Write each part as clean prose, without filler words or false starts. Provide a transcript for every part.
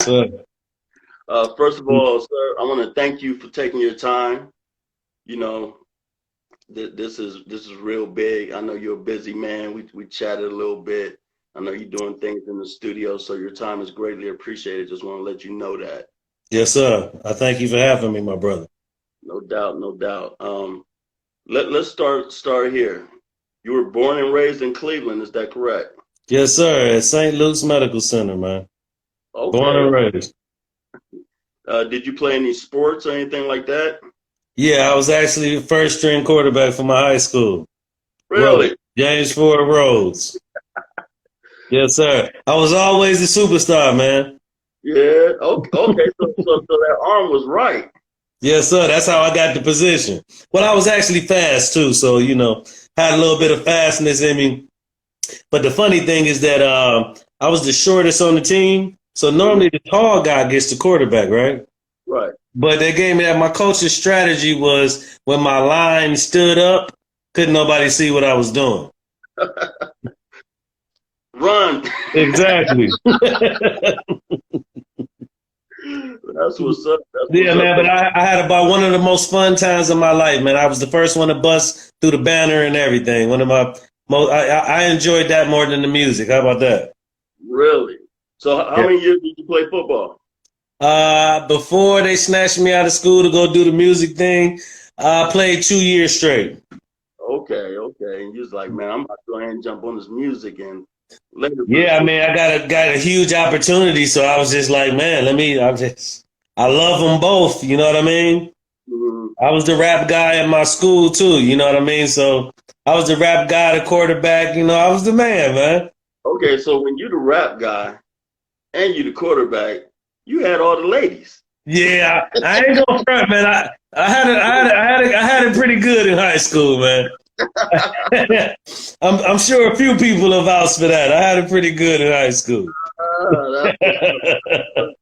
So, First of all, sir, I want to thank you for taking your time. You know, this is real big. I know you're a busy man. We chatted a little bit. I know you're doing things in the studio, so your time is greatly appreciated. Just want to let you know that. yes, sir. I thank you for having me, my brother. No doubt, no doubt. Let's start here. You were born and raised in Cleveland, is that correct? Yes, sir. At St. Luke's Medical Center, man. Born Okay. and raised. Did you play any sports or anything like that? Yeah, I was actually the first string quarterback for my high school. Rhodes. Really? James Ford Rhodes. Yes, sir. I was always a superstar, man. Yeah. Okay. Okay. So that arm was right. Yes, sir. That's how I got the position. Well, I was actually fast too, so had a little bit of fastness in me. But the funny thing is that I was the shortest on the team, so Mhm. normally the tall guy gets the quarterback, right? Right. But they gave me that. My coach's strategy was when my line stood up, couldn't nobody see what I was doing. Run. Exactly. That's what's up. That's Yeah, what's up. man, but I had about one of the most fun times of my life, man. I was the first one to bust through the banner and everything. One of my most, I enjoyed that more than the music. How about that? Really. So how Yeah. many years did you play football? Before they snatched me out of school to go do the music thing, I played 2 years straight. Okay. Okay. And you was like, man, I'm about to go ahead and jump on this music and later Yeah, I pursue. mean, I got a huge opportunity, so I was just like, man, I love them both. You know what I mean? Mhm. I was the rap guy at my school too. You know what I mean? So I was the rap guy, the quarterback. I was the man, man. Okay. So when you the rap guy and you the quarterback, you had all the ladies. Yeah, I ain't gonna front, man. I had it pretty good in high school, man. I'm sure a few people have vouched for that. I had it pretty good in high school. That's what's up.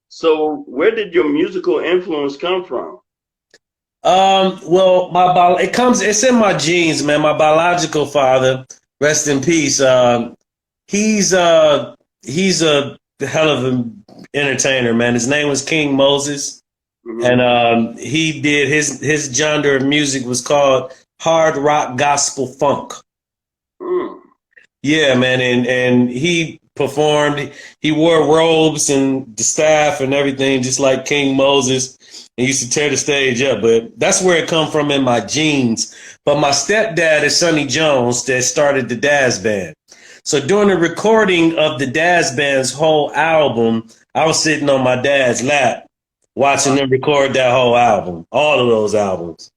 So where did your musical influence come from? Well, it's in my genes, man. My biological father, rest in peace. He's uh, he's a hell of an entertainer, man. His name was King Moses, and Hmm. he did his genre of music was called hard rock gospel funk. Mm. Yeah, man, and he performed. He wore robes and the staff and everything, just like King Moses, and used to tear the stage up. But that's where it come from in my genes. But my stepdad is Sonny Jones that started the Daz Band. So during the recording of the Daz Band's whole album, I was sitting on my dad's lap watching Wow. them record that whole album, all of those albums.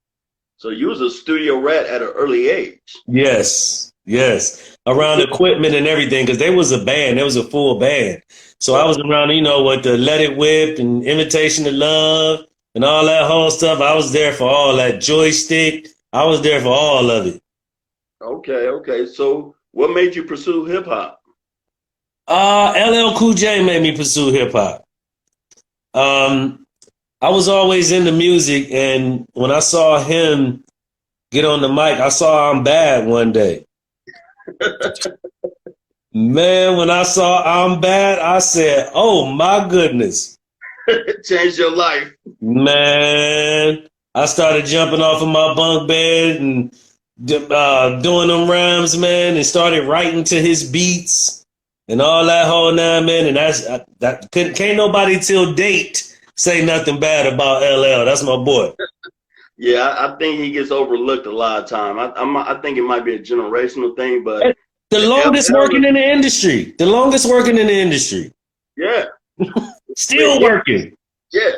So you was a studio rat at an early age. Yes, yes. Around equipment and everything, because they was a band, there was a full band. So I Right. was around, with the Let It Whip and Invitation to Love and all that whole stuff. I was there for all that joystick. I was there for all of it. Okay, okay. So what made you pursue hip hop? LL Cool J made me pursue hip hop. Um, I was always into music, and when I saw him get on the mic, I saw I'm Bad one day. Man, when I saw I'm Bad, I said, oh my goodness. Changed your life. Man, I started jumping off of my bunk bed and doing them rhymes, man, and started writing to his beats and all that whole nine, man. And can't nobody till date say nothing bad about LL. That's my boy. Yeah, I think he gets overlooked a lot of time. I think it might be a generational thing, but The longest L working in the industry. The longest working in the industry. yeah, Still yeah, working. yeah.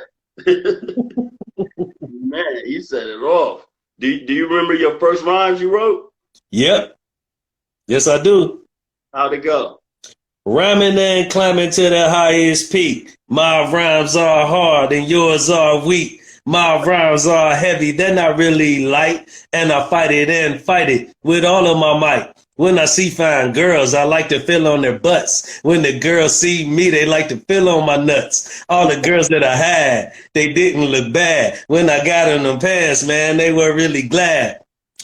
Man, he set it off. Do you remember your first rhymes you wrote? Yep. Yes, I do. How'd it go? Rhyming and climbing to the highest peak. My rhymes are hard and yours are weak. My rhymes are heavy, they're not really light. And I fight it and fight it with all of my might. When I see fine girls, I like to feel on their butts. When the girls see me, they like to feel on my nuts. All the girls that I had, they didn't look bad. When I got in them pants, man, they were really glad.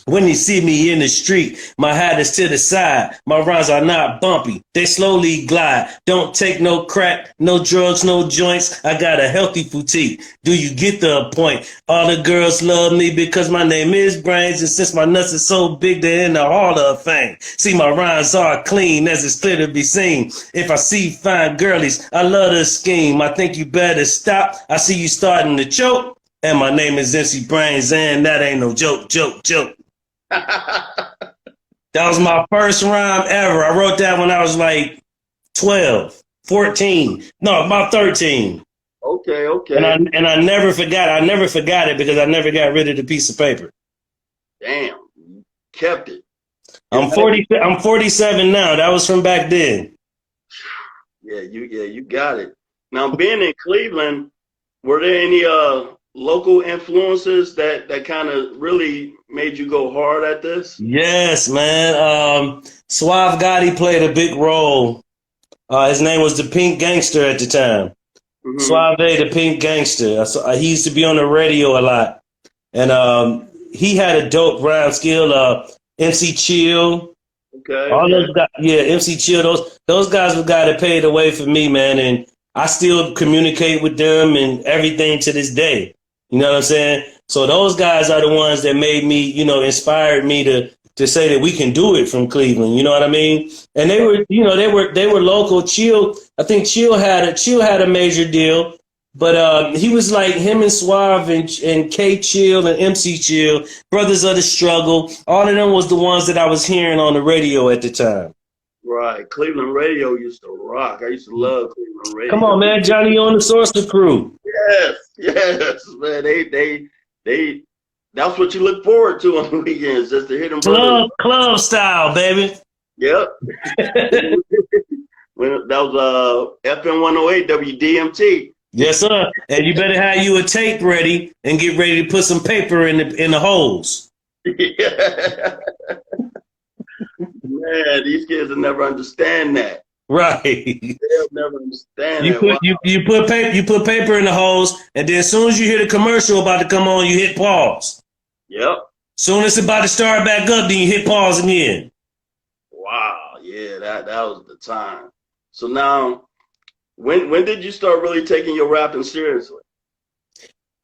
When you see me in the street, my hat is to the side. My rhymes are not bumpy. They slowly glide. Don't take no crack, no drugs, no joints. I got a healthy boutique. Do you get the point? All the girls love me because my name is Brains. And since my nuts are so big, they're in the Hall of Fame. See, my rhymes are clean as it's clear to be seen. If I see fine girlies, I love the scheme. I think you better stop. I see you starting to choke. And my name is MC Brains, and that ain't no joke. That was my first rhyme ever. I wrote that when I was like 12, 14. No, about 13. Okay. And I never forgot. I never forgot it because I never got rid of the piece of paper. Damn, you kept it. I'm 47 now. That was from back then. Yeah, you got it. Now, being in Cleveland, were there any local influences that kind of really made you go hard at this? Yes, man. Suave Gotti played a big role. His name was the Pink Gangster at the time. Mm-hmm. Suave, the Pink Gangster. He used to be on the radio a lot. And he had a dope rhyme skill. MC Chill. Okay. All those guys, MC Chill. Those guys were the guy that paved the way for me, man. And I still communicate with them and everything to this day. You know what I'm saying? So those guys are the ones that made me, inspired me to say that we can do it from Cleveland. You know what I mean? And they were, they were local. Chill, I think Chill had a major deal, but he was like him and Suave and K Chill and MC Chill, brothers of the struggle. All of them was the ones that I was hearing on the radio at the time. Right. Cleveland radio used to rock. I used to love Cleveland radio. Come on, man. Johnny on the Sorcerer Crew. Yes, man. They that's what you look forward to on the weekends, just to hear them. Club style, baby. Yep. When that was FM 108 WDMT. Yes, sir. And you better have you a tape ready and get ready to put some paper in the holes. Yeah. Man, these kids will never understand that. Right. They'll never understand you that. Put you put paper in the holes, and then as soon as you hear the commercial about to come on, you hit pause. Yep. Soon as it's about to start back up, then you hit pause again. Wow. Yeah, that was the time. So now, when did you start really taking your rapping seriously?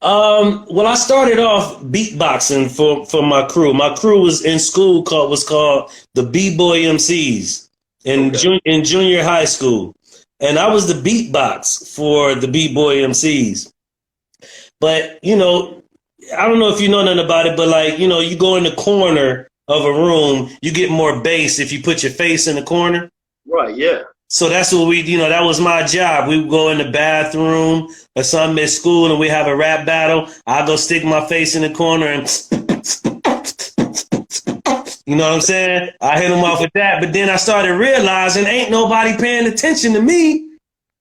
Well, I started off beatboxing for my crew. My crew was in school was called the B-Boy MCs in junior high school. And I was the beatbox for the B-Boy MCs. But, I don't know if you know nothing about it, but like, you go in the corner of a room, you get more bass if you put your face in the corner. Right, yeah. So that's what that was my job. We would go in the bathroom or something at school and we have a rap battle. I go stick my face in the corner and, you know what I'm saying? I hit them off with that. But then I started realizing ain't nobody paying attention to me.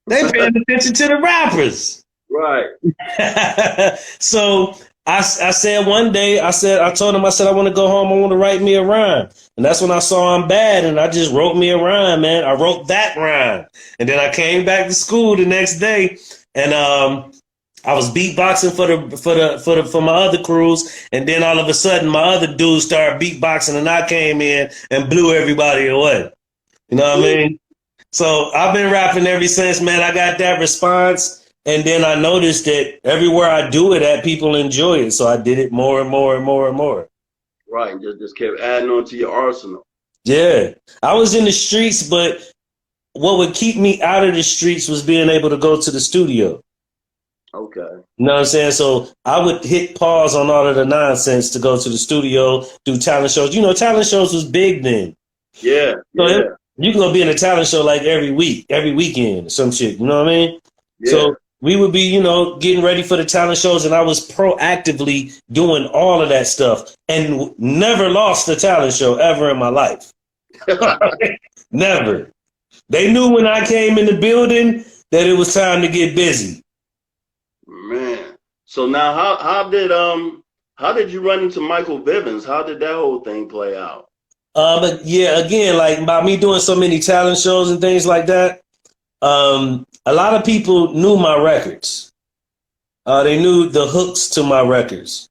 They paying attention to the rappers. Right. So I said one day, I told him, I want to go home. I want to write me a rhyme. And that's when I saw I'm bad. And I just wrote me a rhyme, man. I wrote that rhyme. And then I came back to school the next day and, I was beatboxing for my other crews. And then all of a sudden my other dudes started beatboxing and I came in and blew everybody away. You know what I mean? So I've been rapping ever since, man. I got that response. And then I noticed that everywhere I do it at, people enjoy it. So I did it more and more and more and more. Right. Just kept adding on to your arsenal. Yeah. I was in the streets, but what would keep me out of the streets was being able to go to the studio. Okay. You know what I'm saying? So I would hit pause on all of the nonsense to go to the studio, do talent shows. Talent shows was big then. Yeah. So you can go be in a talent show like every weekend or some shit. You know what I mean? Yeah. So we would be, getting ready for the talent shows, and I was proactively doing all of that stuff and never lost a talent show ever in my life. Never. They knew when I came in the building that it was time to get busy. Man. So now how did you run into Michael Bivens? How did that whole thing play out? But yeah, again, like by me doing so many talent shows and things like that, a lot of people knew my records. They knew the hooks to my records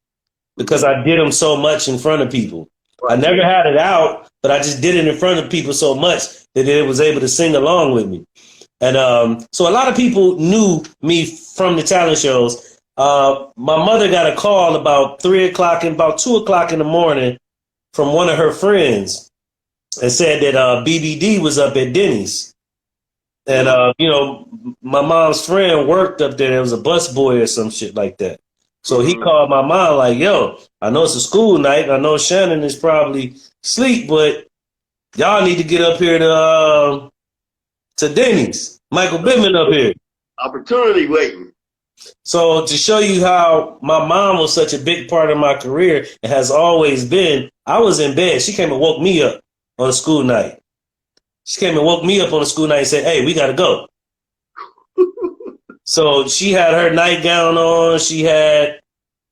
because I did them so much in front of people. I never had it out, but I just did it in front of people so much that it was able to sing along with me. And so a lot of people knew me from the talent shows. My mother got a call about 3 o'clock and about 2 o'clock in the morning from one of her friends and said that BBD was up at Denny's. And, my mom's friend worked up there. There was a bus boy or some shit like that. So he called my mom like, yo, I know it's a school night. I know Shannon is probably asleep, but y'all need to get up here to Denny's. Michael Bivens up here. Opportunity waiting. So to show you how my mom was such a big part of my career and has always been, I was in bed. She came and woke me up on a school night. She came and woke me up on a school night and said, hey, we got to go. So she had her nightgown on. She had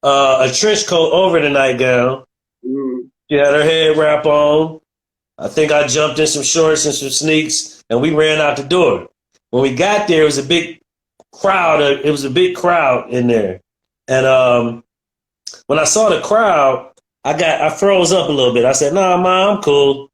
a trench coat over the nightgown. She had her head wrap on. I think I jumped in some shorts and some sneaks, and we ran out the door. When we got there, it was a big crowd. It was a big crowd in there. And when I saw the crowd, I froze up a little bit. I said, nah, Mom, I'm cool.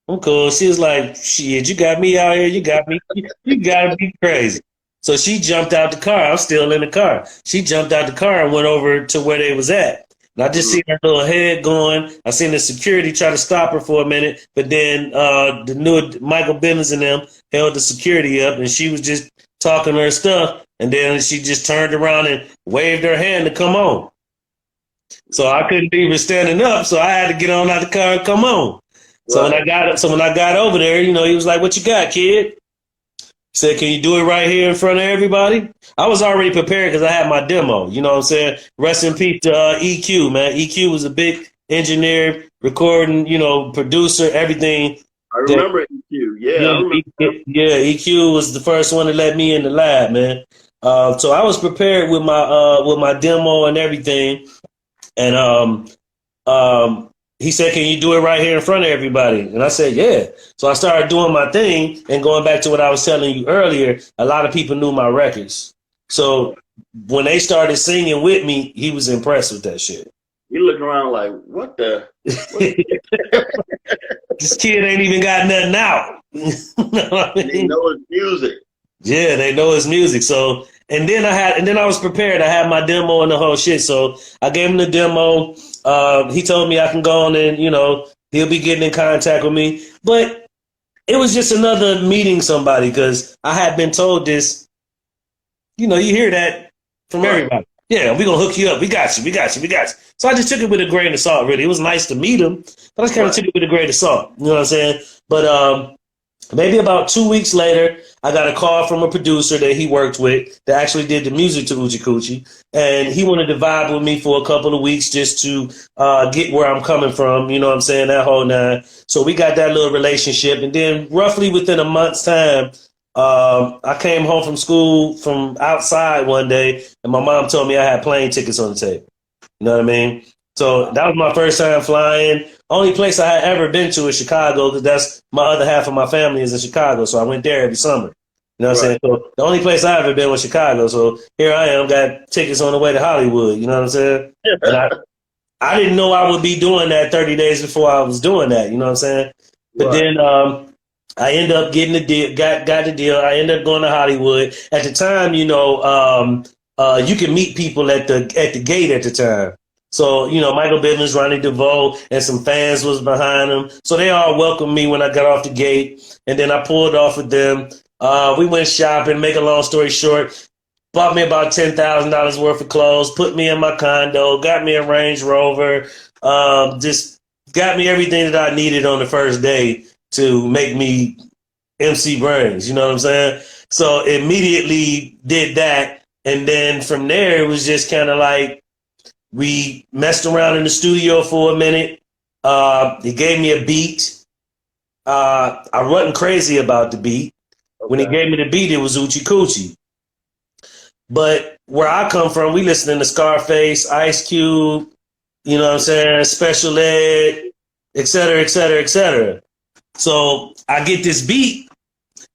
I'm cool. She was like, shit, you got me out here. You got me. You got to be crazy. So she jumped out the car. I'm still in the car. She jumped out the car and went over to where they was at. And I just seen her little head going. I seen the security try to stop her for a minute. But then the new Michael Bivens and them held the security up, and she was just talking her stuff. And then she just turned around and waved her hand to come on. So I couldn't even standing up. So I had to get on out the car and come on. So when I got over there, he was like, what you got, kid? He said, can you do it right here in front of everybody? I was already prepared because I had my demo. You know what I'm saying? Rest in peace to EQ, man. EQ was a big engineer, recording, producer, everything. I remember EQ. Yeah, EQ was the first one to let me in the lab, man. So I was prepared with my demo and everything. And he said, can you do it right here in front of everybody? And I said, yeah. So I started doing my thing, and going back to what I was telling you earlier, a lot of people knew my records. So when they started singing with me, he was impressed with that shit. You looking around like, what the? This kid ain't even got nothing out. They know his music. Yeah, they know his music. So, and then I was prepared. I had my demo and the whole shit. So I gave him the demo. He told me I can go on and, he'll be getting in contact with me. But it was just another meeting somebody, because I had been told this. You hear that from everybody. Yeah, we're going to hook you up. We got you. So I just took it with a grain of salt, really. It was nice to meet him, but I just kind of took it with a grain of salt. You know what I'm saying? But maybe about 2 weeks later, I got a call from a producer that he worked with that actually did the music to Uchi, and he wanted to vibe with me for a couple of weeks just to get where I'm coming from. You know what I'm saying? That whole nine. So we got that little relationship, and then roughly within a month's time, I came home from school from outside one day, and my mom told me I had plane tickets on the table. You know what I mean? So that was my first time flying. Only place I had ever been to is Chicago, because that's my other half of my family is in Chicago. So I went there every summer. You know what I'm saying? So the only place I ever been was Chicago. So here I am, got tickets on the way to Hollywood. You know what I'm saying? And I didn't know I would be doing that 30 days before I was doing that. You know what I'm saying? But then I ended up getting the deal, got the deal. I ended up going to Hollywood. At the time, you can meet people at the gate at the time. So, Michael Bivens, Ronnie DeVoe, and some fans was behind him. So they all welcomed me when I got off the gate. And then I pulled off with them. We went shopping, make a long story short. Bought me about $10,000 worth of clothes, put me in my condo, got me a Range Rover, just got me everything that I needed on the first day to make me MC Brains. You know what I'm saying? So immediately did that. And then from there, it was just kind of like we messed around in the studio for a minute. He gave me a beat. I wasn't crazy about the beat. Okay. When he gave me the beat, it was Uchi Coochie. But where I come from, we listening to Scarface, Ice Cube, you know what I'm saying, Special Ed, et cetera, et cetera, et cetera. So I get this beat,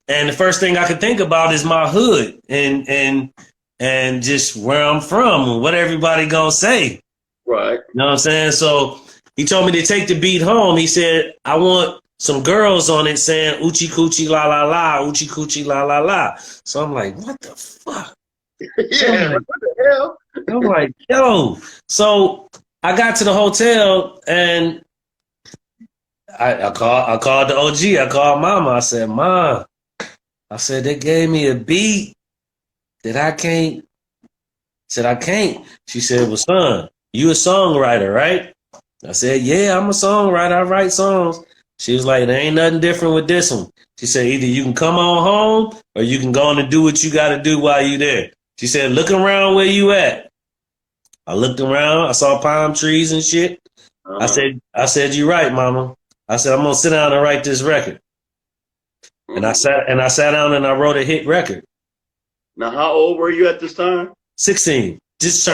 and the first thing I can think about is my hood and just where I'm from and what everybody gonna say. Right. You know what I'm saying? So He told me to take the beat home. He said, I want some girls on it saying Uchi Coochie La La La, Uchi Coochie La La La. So I'm like, what the fuck? Yeah, what the hell? I'm like, yo. So I got to the hotel and I called the OG. I called Mama. I said, Ma, I said, they gave me a beat that I can't. I said, I can't. She said, well, son, you a songwriter, right? I said, yeah, I'm a songwriter. I write songs. She was like, there ain't nothing different with this one. She said, either you can come on home or you can go on and do what you got to do while you there. She said, look around where you at. I looked around. I saw palm trees and shit. I said, you're right, Mama. I said, I'm going to sit down and write this record. And I sat down and I wrote a hit record. Now, how old were you at this time? 16. Just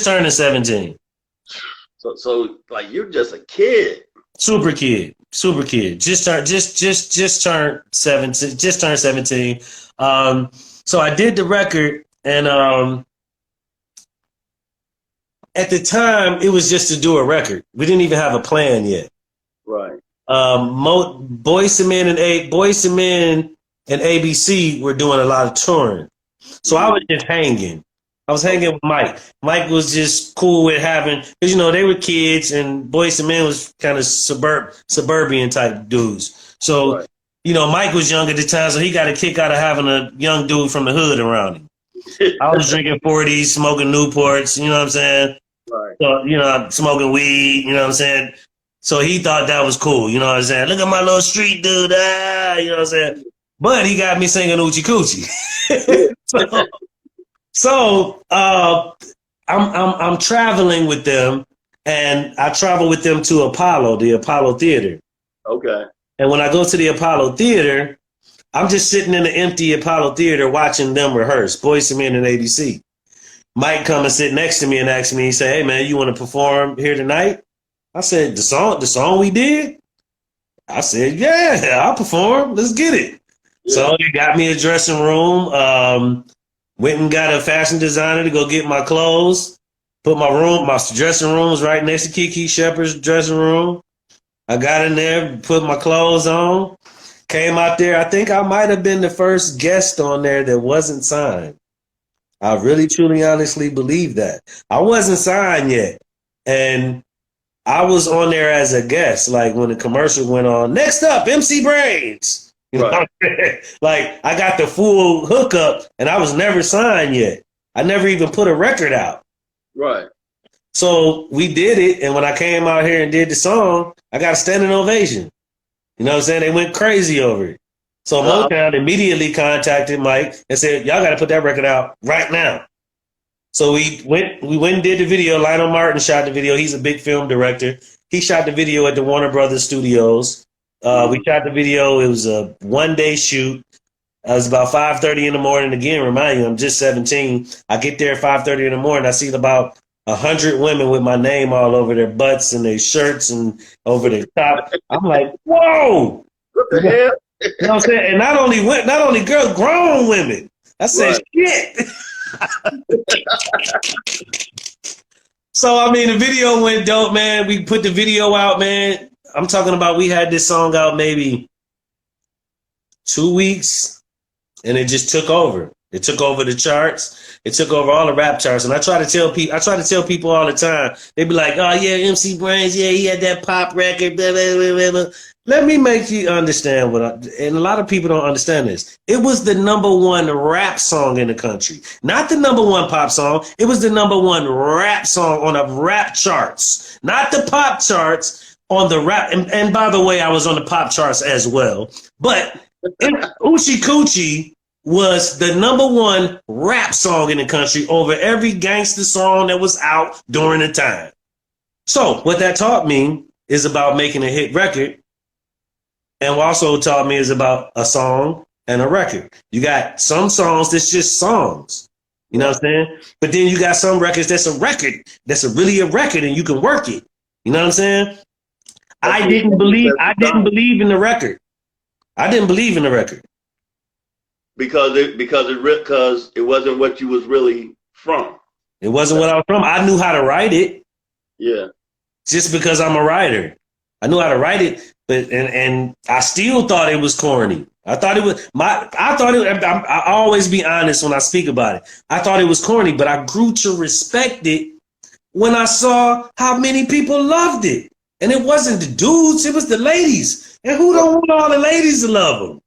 turning 17. So like you're just a kid. Super kid. Just turned 17. Just turned 17. So I did the record, and at the time it was just to do a record. We didn't even have a plan yet. Right. Boyz II Men and ABC were doing a lot of touring. So I was just hanging. I was hanging with Mike. Mike was just cool with having, because, you know, they were kids and Boyz II Men was kind of suburban type dudes. So, right. You know, Mike was young at the time, so he got a kick out of having a young dude from the hood around him. I was drinking 40s, smoking Newports, you know what I'm saying? Right. So, you know, smoking weed, you know what I'm saying? So he thought that was cool, you know what I'm saying? Look at my little street dude, you know what I'm saying? But he got me singing Uchi Coochie. So I'm traveling with them, and I travel with them to the Apollo Theater. Okay. And when I go to the Apollo Theater, I'm just sitting in the empty Apollo Theater watching them rehearse, Boyz II Men and ABC. Mike come and sit next to me and ask me, he said, hey, man, you want to perform here tonight? I said, the song we did? I said, yeah, I'll perform. Let's get it. Yeah. So he got me a dressing room. Went and got a fashion designer to go get my clothes. Put my dressing room was right next to Kiki Shepard's dressing room. I got in there, put my clothes on, came out there. I think I might have been the first guest on there that wasn't signed. I really, truly, honestly believe that. I wasn't signed yet. And I was on there as a guest, like when the commercial went on. Next up, MC Brains. You know, right. Like I got the full hookup, and I was never signed yet. I never even put a record out. Right. So we did it, and when I came out here and did the song, I got a standing ovation. You know what I'm saying? They went crazy over it. So Motown immediately contacted Mike and said, y'all got to put that record out right now. So we went and did the video. Lionel Martin shot the video. He's a big film director. He shot the video at the Warner Brothers Studios. We shot the video. It was a one-day shoot. It was about 5:30 in the morning. Again, remind you, I'm just 17. I get there at 5:30 in the morning. I see about 100 women with my name all over their butts and their shirts and over their top. I'm like, whoa! What the hell? You know what I'm saying? And not only girls, grown women. I said, right. Shit. So, I mean, the video went dope, man. We put the video out, man. I'm talking about we had this song out maybe 2 weeks, and it just took over. It took over the charts. It took over all the rap charts. And I try to tell people all the time. They be like, oh, yeah, MC Brains, yeah, he had that pop record, blah, blah, blah, blah. Let me make you understand and a lot of people don't understand this. It was the #1 rap song in the country. Not the #1 pop song. It was the #1 rap song on the rap charts. Not the pop charts, on the rap. And by the way, I was on the pop charts as well. But Uchi Coochie was the #1 rap song in the country over every gangster song that was out during the time. So what that taught me is about making a hit record. And also taught me is about a song and a record. You got some songs that's just songs. You know what I'm saying? But then you got some records that's a record. That's really a record and you can work it. You know what I'm saying? I didn't believe in the record. I didn't believe in the record. Because it wasn't what you was really from. It wasn't what I was from. I knew how to write it. Yeah. just because I'm a writer. I knew how to write it, but and I still thought it was corny. I thought it was I always be honest when I speak about it. I thought it was corny, but I grew to respect it when I saw how many people loved it. And it wasn't the dudes, it was the ladies. And who don't want all the ladies to love them?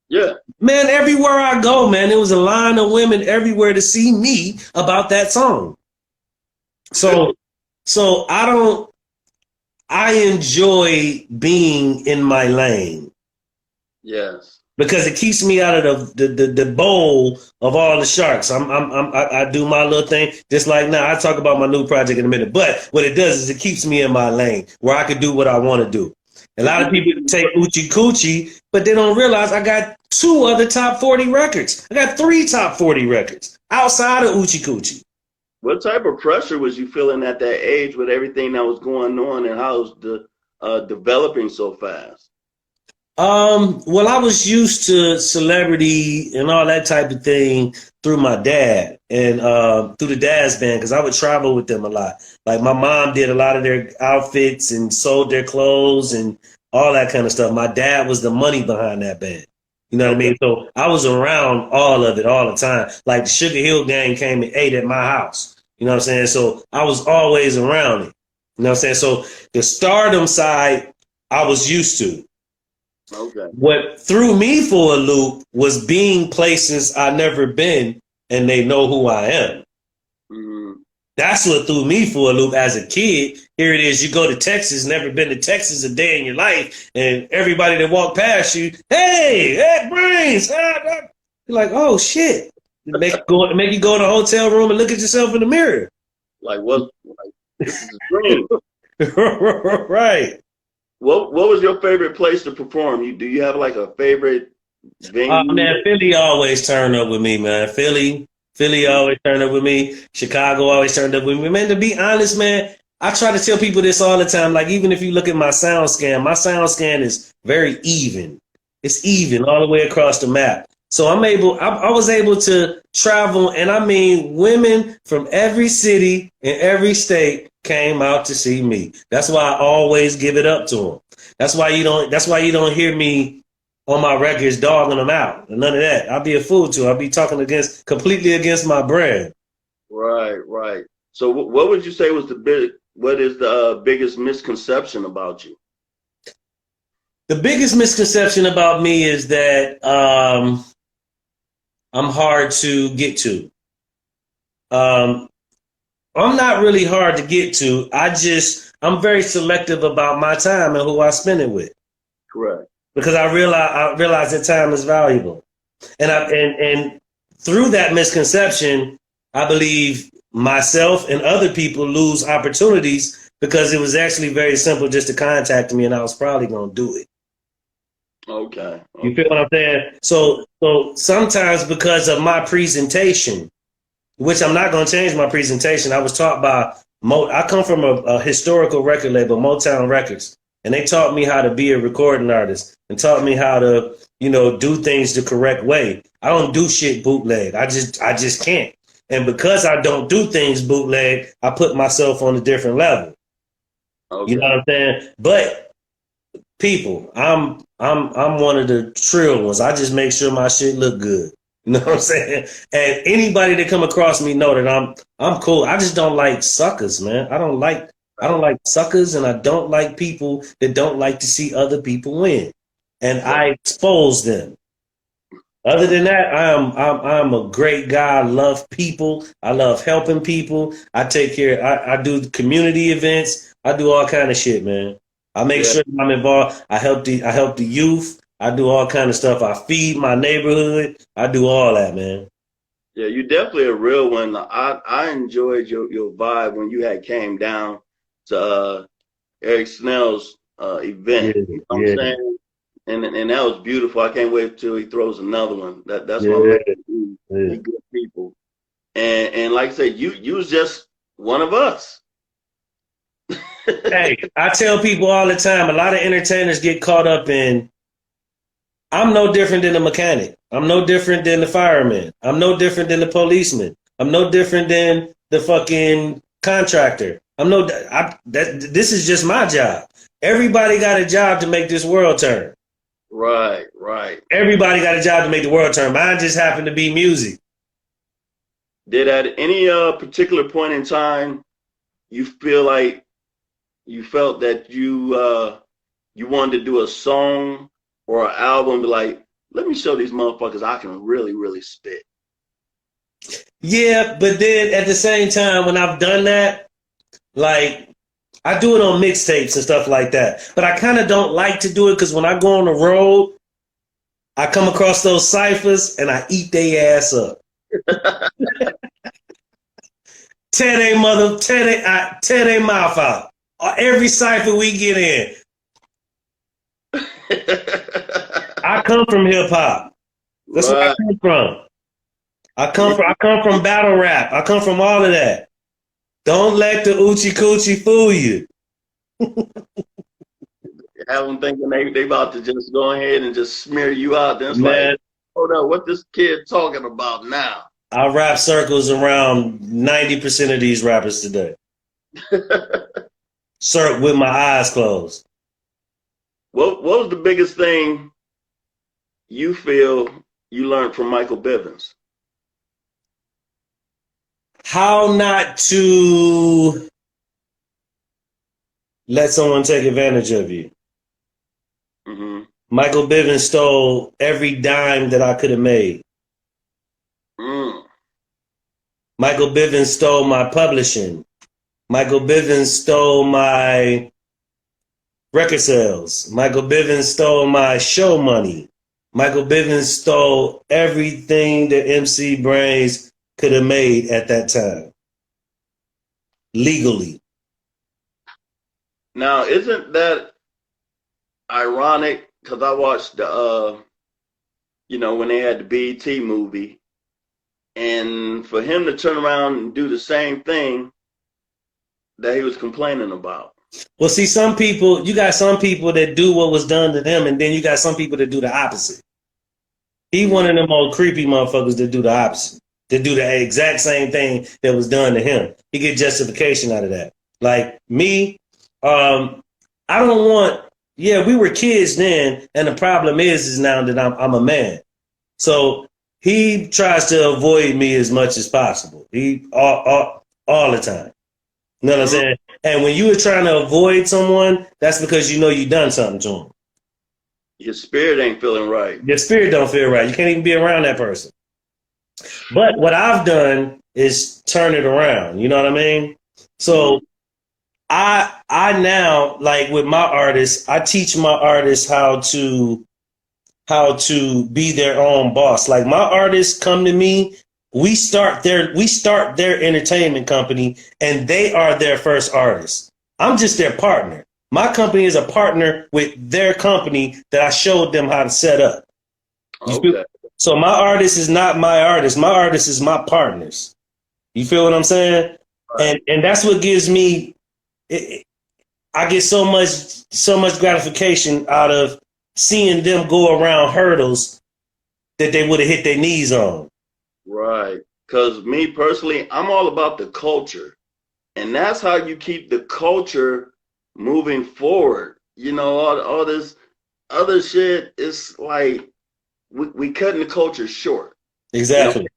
Yeah. Man, everywhere I go, man, there was a line of women everywhere to see me about that song. So I enjoy being in my lane. Yes. Because it keeps me out of the bowl of all the sharks. I do my little thing just like now. I talk about my new project in a minute, but what it does is it keeps me in my lane where I can do what I want to do. A lot of people take Uchi Coochie, but they don't realize I got 2 other top 40 records. I got 3 top 40 records outside of Uchi Coochie. What type of pressure was you feeling at that age with everything that was going on and how it was developing so fast? Well, I was used to celebrity and all that type of thing through my dad and through the dad's band because I would travel with them a lot. Like my mom did a lot of their outfits and sold their clothes and all that kind of stuff. My dad was the money behind that band. You know what I mean? So I was around all of it all the time. Like the Sugar Hill Gang came and ate at my house. You know what I'm saying? So I was always around it. You know what I'm saying? So the stardom side I was used to. Okay. What threw me for a loop was being places I never been and they know who I am. Mm-hmm. That's what threw me for a loop as a kid. Here it is, you go to Texas, never been to Texas a day in your life, and everybody that walked past you, hey, Brains, you're like, oh shit. Make you go in a hotel room and look at yourself in the mirror. Like what? Like, this is a dream. Right. What was your favorite place to perform? Do you have like a favorite venue? Man, Philly always turned up with me, man. Philly always turned up with me. Chicago always turned up with me. Man, to be honest, man, I try to tell people this all the time. Like, even if you look at my sound scan is very even. It's even all the way across the map. So I was able to travel, and I mean, women from every city and every state came out to see me. That's why I always give it up to them. That's why you don't hear me on my records dogging them out. None of that. I'll be a fool to. I'll be talking completely against my brand. Right. So what would you say was what is the biggest misconception about you? The biggest misconception about me is that I'm hard to get to. I'm not really hard to get to. I'm very selective about my time and who I spend it with. Correct. Because I realize that time is valuable. And through that misconception, I believe myself and other people lose opportunities because it was actually very simple just to contact me and I was probably going to do it. Okay. You feel what I'm saying? So sometimes because of my presentation, which I'm not going to change my presentation. I was taught by I come from a historical record label, Motown Records, and they taught me how to be a recording artist and taught me how to, do things the correct way. I don't do shit bootleg. I just can't. And because I don't do things bootleg, I put myself on a different level. Okay. You know what I'm saying? But people, I'm one of the trill ones. I just make sure my shit look good. You know what I'm saying? And anybody that come across me know that I'm cool. I just don't like suckers, man. I don't like suckers, and I don't like people that don't like to see other people win. And I expose them. Other than that, I'm a great guy. I love people. I love helping people. I take care. I do community events. I do all kind of shit, man. I make sure I'm involved. I help the youth. I do all kind of stuff. I feed my neighborhood. I do all that, man. Yeah, you're definitely a real one. I enjoyed your vibe when you had came down to Eric Snell's event. You know what I'm saying? And that was beautiful. I can't wait till he throws another one. That's what I'm good people. And like I said, you was just one of us. Hey, I tell people all the time, a lot of entertainers get caught up in, I'm no different than a mechanic. I'm no different than the fireman. I'm no different than the policeman. I'm no different than the fucking contractor. This is just my job. Everybody got a job to make this world turn. Right, right. Everybody got a job to make the world turn. Mine just happened to be music. Did at any particular point in time you feel like you felt that you wanted to do a song or an album, be like, let me show these motherfuckers I can really, really spit? Yeah, but then at the same time, when I've done that, like I do it on mixtapes and stuff like that. But I kind of don't like to do it because when I go on the road, I come across those ciphers and I eat their ass up. Tear they mouth out. Every cipher we get in. I come from hip hop. That's where I come from. I come from battle rap. I come from all of that. Don't let the Uchi Coochie fool you. Have them thinking they about to just go ahead and just smear you out. Then it's Man, like, hold up, what this kid talking about now? I rap circles around 90% of these rappers today. Sir, with my eyes closed. What was the biggest thing you feel you learned from Michael Bivens? How not to let someone take advantage of you. Mm-hmm. Michael Bivens stole every dime that I could have made. Michael Bivens stole my publishing. Michael Bivens stole my record sales. Michael Bivens stole my show money. Michael Bivens stole everything that MC Brains could have made at that time. Legally. Now, isn't that ironic? Because I watched when they had the BET movie, and for him to turn around and do the same thing that he was complaining about. Well, see, you got some people that do what was done to them, and then you got some people that do the opposite. He one of them old creepy motherfuckers that do the opposite, that do the exact same thing that was done to him. He get justification out of that. Like me, I don't want. Yeah, we were kids then, and the problem is now that I'm a man. So he tries to avoid me as much as possible. He all the time. You know what I'm saying? And when you were trying to avoid someone, that's because you know you done something to him. Your spirit ain't feeling right. Your spirit don't feel right. You can't even be around that person. But what I've done is turn it around. You know what I mean? So I now, like with my artists, I teach my artists how to be their own boss. Like my artists come to me, we start their entertainment company, and they are their first artist. I'm just their partner. My company is a partner with their company that I showed them how to set up. Okay. So my artist is not my artist. My artist is my partners. You feel what I'm saying? Right. And that's what gives me. I get so much gratification out of seeing them go around hurdles that they would have hit their knees on. Right. Because me personally, I'm all about the culture. And that's how you keep the culture moving forward. You know, all this other shit is like we cutting the culture short. Exactly.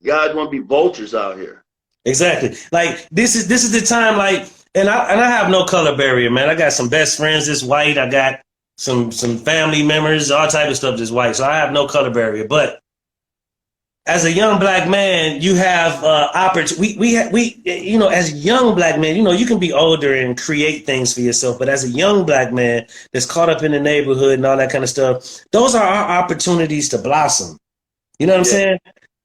You know, guys want to be vultures out here. Exactly. Like this is the time, like, and I have no color barrier, man. I got some best friends that's white. I got some family members, all type of stuff that's white. So I have no color barrier. But as a young black man, you have opportunity. We you know, as a young black man, you know, you can be older and create things for yourself. But as a young black man that's caught up in the neighborhood and all that kind of stuff, those are our opportunities to blossom. You know what I'm saying?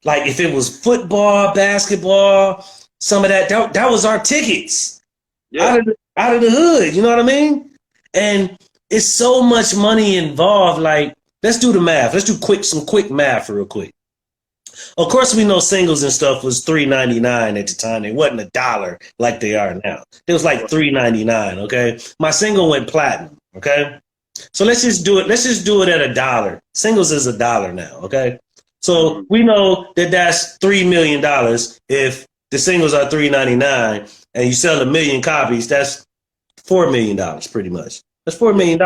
Like if it was football, basketball, some of that was our tickets out of the hood. You know what I mean? And it's so much money involved. Like, let's do the math. Let's do some quick math real quick. Of course, we know singles and stuff was $3.99 at the time. It wasn't $1 like they are now. It was like $3.99. Okay, my single went platinum. Okay, so let's just do it. Let's just do it at $1. Singles is $1 now. Okay, so we know that that's $3 million if the singles are $3.99, and you sell 1 million copies, that's $4 million pretty much. That's $4 million.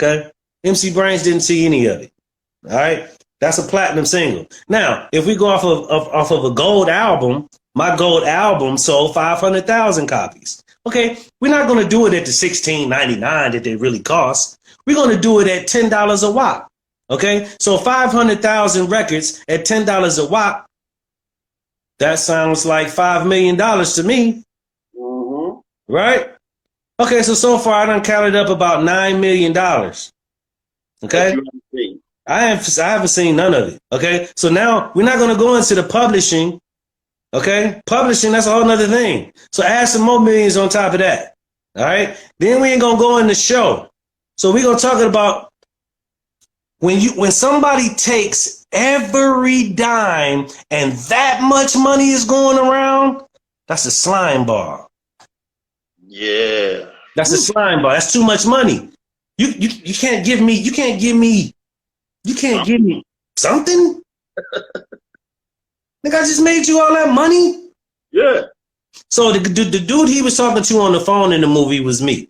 Okay. MC Brains didn't see any of it. All right. That's a platinum single. Now, if we go off of a gold album, my gold album sold 500,000 copies. Okay, we're not going to do it at the $16.99 that they really cost. We're going to do it at $10 a wop. Okay, so 500,000 records at $10 a wop. That sounds like $5 million to me. Mm-hmm. Right? Okay, so far I done counted up about $9 million. Okay. I haven't seen none of it. Okay. So now we're not going to go into the publishing. Okay. Publishing, that's a whole nother thing. So add some more millions on top of that. All right. Then we ain't going to go in the show. So we're going to talk about when somebody takes every dime and that much money is going around, that's a slime ball. Yeah. That's a slime ball. That's too much money. You can't give me something? Nigga, I just made you all that money? Yeah. So the dude he was talking to on the phone in the movie was me.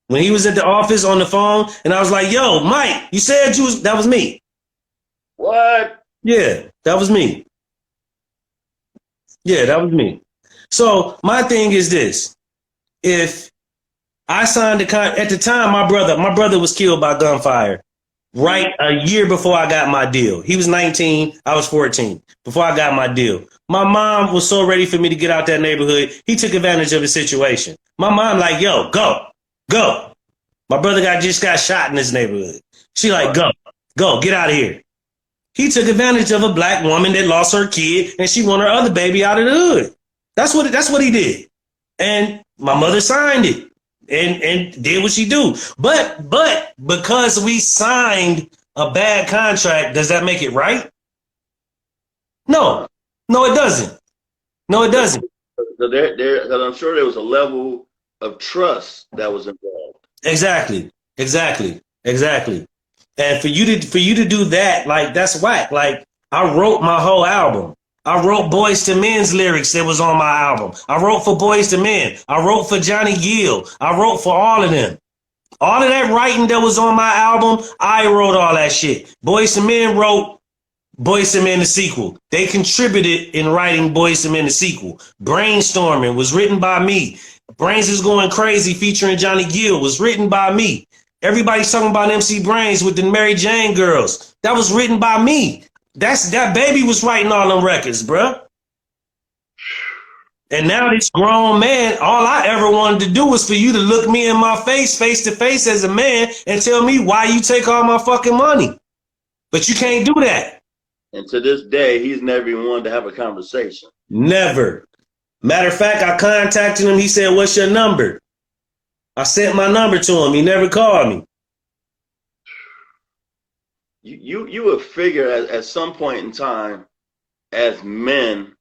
When he was at the office on the phone, and I was like, yo, Mike, you said that was me. What? Yeah, that was me. Yeah, that was me. So my thing is this. If I signed at the time, my brother was killed by gunfire right a year before I got my deal. He was 19, I was 14 before I got my deal. My mom was so ready for me to get out that neighborhood. He took advantage of the situation. My mom like, yo, go. My brother just got shot in this neighborhood. She like, go, get out of here. He took advantage of a black woman that lost her kid and she wanted her other baby out of the hood. That's what he did. And my mother signed it. And did what she do. But because we signed a bad contract, does that make it right? No, it doesn't. No, it doesn't. Because I'm sure there was a level of trust that was involved. Exactly. And for you to do that, like, that's whack. Like, I wrote my whole album. I wrote Boyz II Men's lyrics that was on my album. I wrote for Boyz II Men. I wrote for Johnny Gill. I wrote for all of them. All of that writing that was on my album, I wrote all that shit. Boyz II Men wrote Boyz II Men the sequel. They contributed in writing Boyz II Men the sequel. Brainstorming was written by me. Brains is Going Crazy featuring Johnny Gill was written by me. Everybody's talking about MC Brains with the Mary Jane girls. That was written by me. That baby was writing all them records, bruh. And now this grown man, all I ever wanted to do was for you to look me in my face to face as a man and tell me why you take all my fucking money. But you can't do that. And to this day, he's never even wanted to have a conversation. Never. Matter of fact, I contacted him. He said, what's your number? I sent my number to him. He never called me. You would figure at some point in time, as men,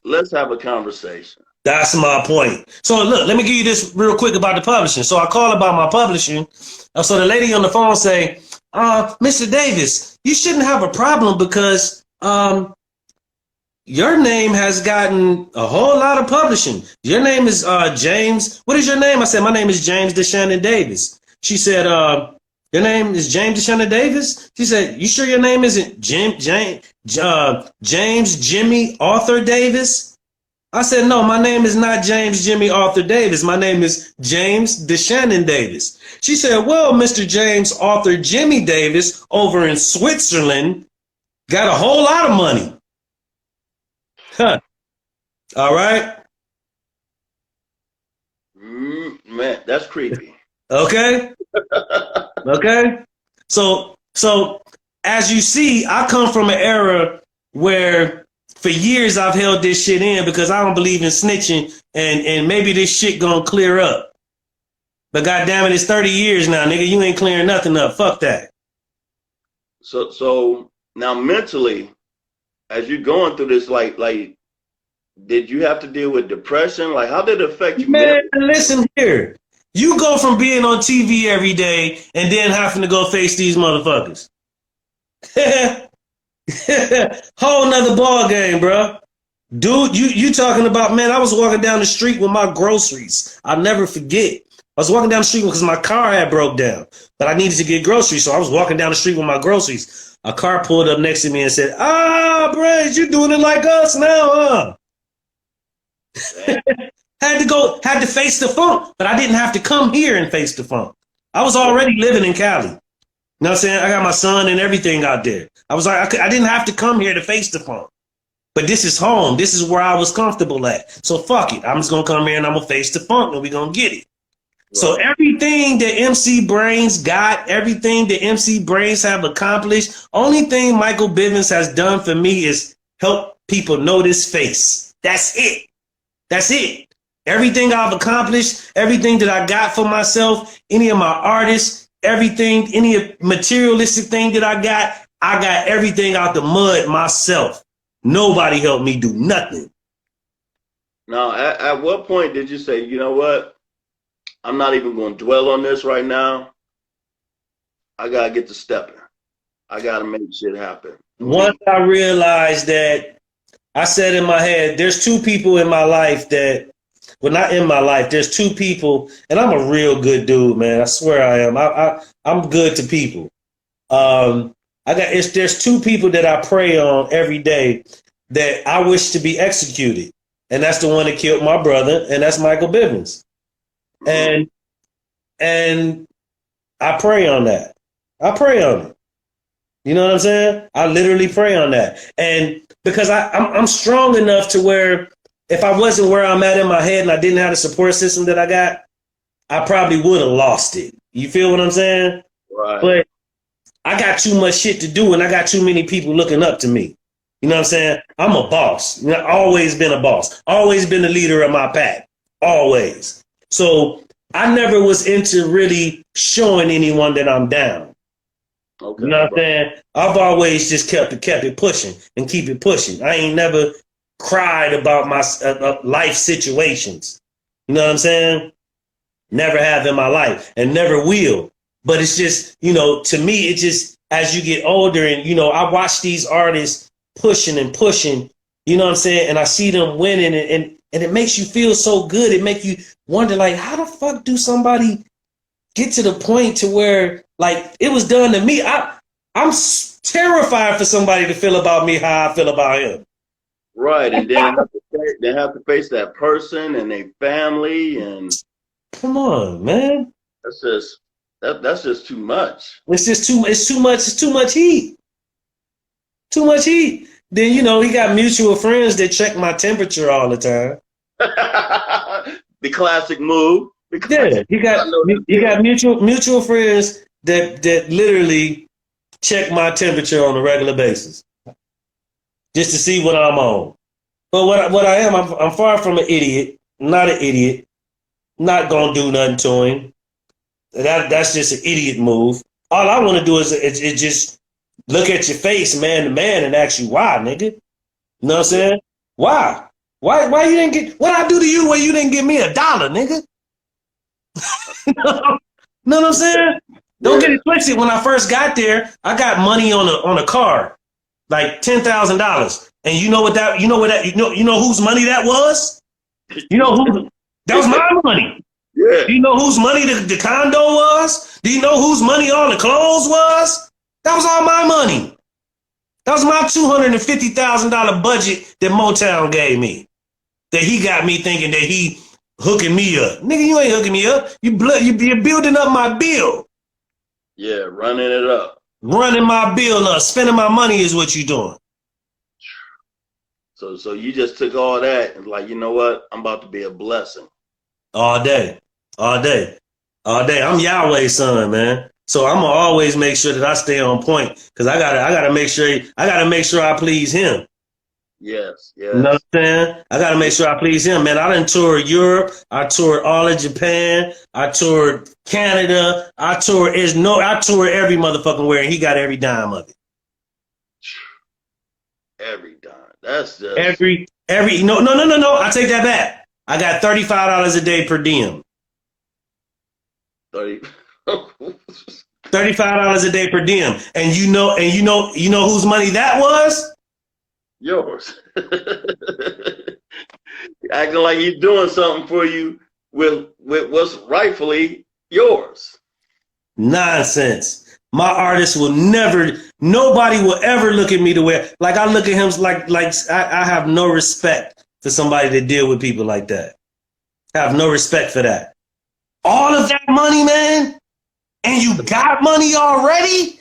let's have a conversation. That's my point. So look, let me give you this real quick about the publishing. So I call about my publishing. So the lady on the phone say, Mr. Davis, you shouldn't have a problem because your name has gotten a whole lot of publishing. Your name is James. What is your name? I said, my name is James DeShannon Davis. She said, your name is James DeShannon Davis? She said, you sure your name isn't James Jimmy Arthur Davis? I said, no, my name is not James Jimmy Arthur Davis. My name is James DeShannon Davis. She said, well, Mr. James Arthur Jimmy Davis over in Switzerland got a whole lot of money. Huh. All right. Man, that's creepy. Okay. Okay. So as you see, I come from an era where for years I've held this shit in because I don't believe in snitching and maybe this shit gonna clear up. But goddamn it, it's 30 years now, nigga. You ain't clearing nothing up. Fuck that. So now mentally, as you're going through this, like, did you have to deal with depression? Like, how did it affect you? Man, listen here. You go from being on TV every day and then having to go face these motherfuckers. Whole nother ball game, bro. Dude, you talking about, man, I was walking down the street with my groceries. I'll never forget. I was walking down the street because my car had broke down, but I needed to get groceries. So I was walking down the street with my groceries. A car pulled up next to me and said, Braze, you doing it like us now, huh? Had to face the funk, but I didn't have to come here and face the funk. I was already living in Cali. You know what I'm saying? I got my son and everything out there. I was like, I didn't have to come here to face the funk. But this is home. This is where I was comfortable at. So fuck it. I'm just going to come here and I'm going to face the funk and we're going to get it. Right. So everything that MC Brains got, everything that MC Brains have accomplished, only thing Michael Bivens has done for me is help people know this face. That's it. That's it. Everything I've accomplished, everything that I got for myself, any of my artists, everything, any materialistic thing that I got everything out the mud myself. Nobody helped me do nothing. Now, at what point did you say, you know what? I'm not even going to dwell on this right now. I got to get to stepping. I got to make shit happen. Once I realized that, I said in my head, there's two people in my life that, well, not in my life, there's two people, and I'm a real good dude, man. I swear I am. I'm good to people. There's two people that I pray on every day that I wish to be executed. And that's the one that killed my brother, and that's Michael Bivens. And I pray on that. I pray on it. You know what I'm saying? I literally pray on that. And because I'm strong enough to where if I wasn't where I'm at in my head and I didn't have the support system that I got, I probably would have lost it. You feel what I'm saying? Right. But I got too much shit to do and I got too many people looking up to me. You know what I'm saying? I'm a boss. You know, always been a boss. Always been the leader of my pack. Always. So I never was into really showing anyone that I'm down. Okay. You know what I'm saying? I've always just kept it pushing and keep it pushing. I ain't never cried about my life situations. You know what I'm saying? Never have in my life and never will. But it's just, you know, to me, it just, as you get older and, you know, I watch these artists pushing and pushing, you know what I'm saying? And I see them winning and it makes you feel so good. It makes you wonder, like, how the fuck do somebody get to the point to where, like, it was done to me? I'm terrified for somebody to feel about me how I feel about him. Right, and then they have to face that person and their family, and come on, man. That's just too much. It's too much heat. Too much heat. Then, you know, he got mutual friends that check my temperature all the time. The classic move. Yeah, he got mutual friends that literally check my temperature on a regular basis, just to see what I'm on. But what I am, I'm far from an idiot. Not an idiot. Not gonna do nothing to him. That's just an idiot move. All I want to do is just look at your face, man to man, and ask you why, nigga. You know what I'm saying? Why? Why you didn't get what I do to you when you didn't give me $1, nigga? You know what I'm saying? Don't get it twisted. When I first got there, I got money on a card, like $10,000. And you know whose money that was? You know who? That was my money. Yeah. Do you know whose money the condo was? Do you know whose money all the clothes was? That was all my money. That was my $250,000 budget that Motown gave me. That he got me thinking that he hooking me up. Nigga, you ain't hooking me up. You're building up my bill. Yeah, running it up. Running my bill up. Spending my money is what you're doing. So you just took all that and like, you know what? I'm about to be a blessing. All day. All day. All day. I'm Yahweh's son, man. So I'm gonna always make sure that I stay on point. Cause I gotta make sure I please him. Yes. You know what I'm saying? I gotta make sure I please him, man. I done toured Europe, I toured all of Japan, I toured Canada, I toured every motherfucking where, and he got every dime of it. Every dime. That's just every no. I take that back. I got $35 a day per diem. 30 $35 a day per diem. And you know whose money that was? Yours. acting like he's doing something for you with what's rightfully yours. Nonsense. My artist will never, nobody will ever look at me the way, like I look at him like I have no respect for somebody that deal with people like that. I have no respect for that. All of that money, man, and you got money already?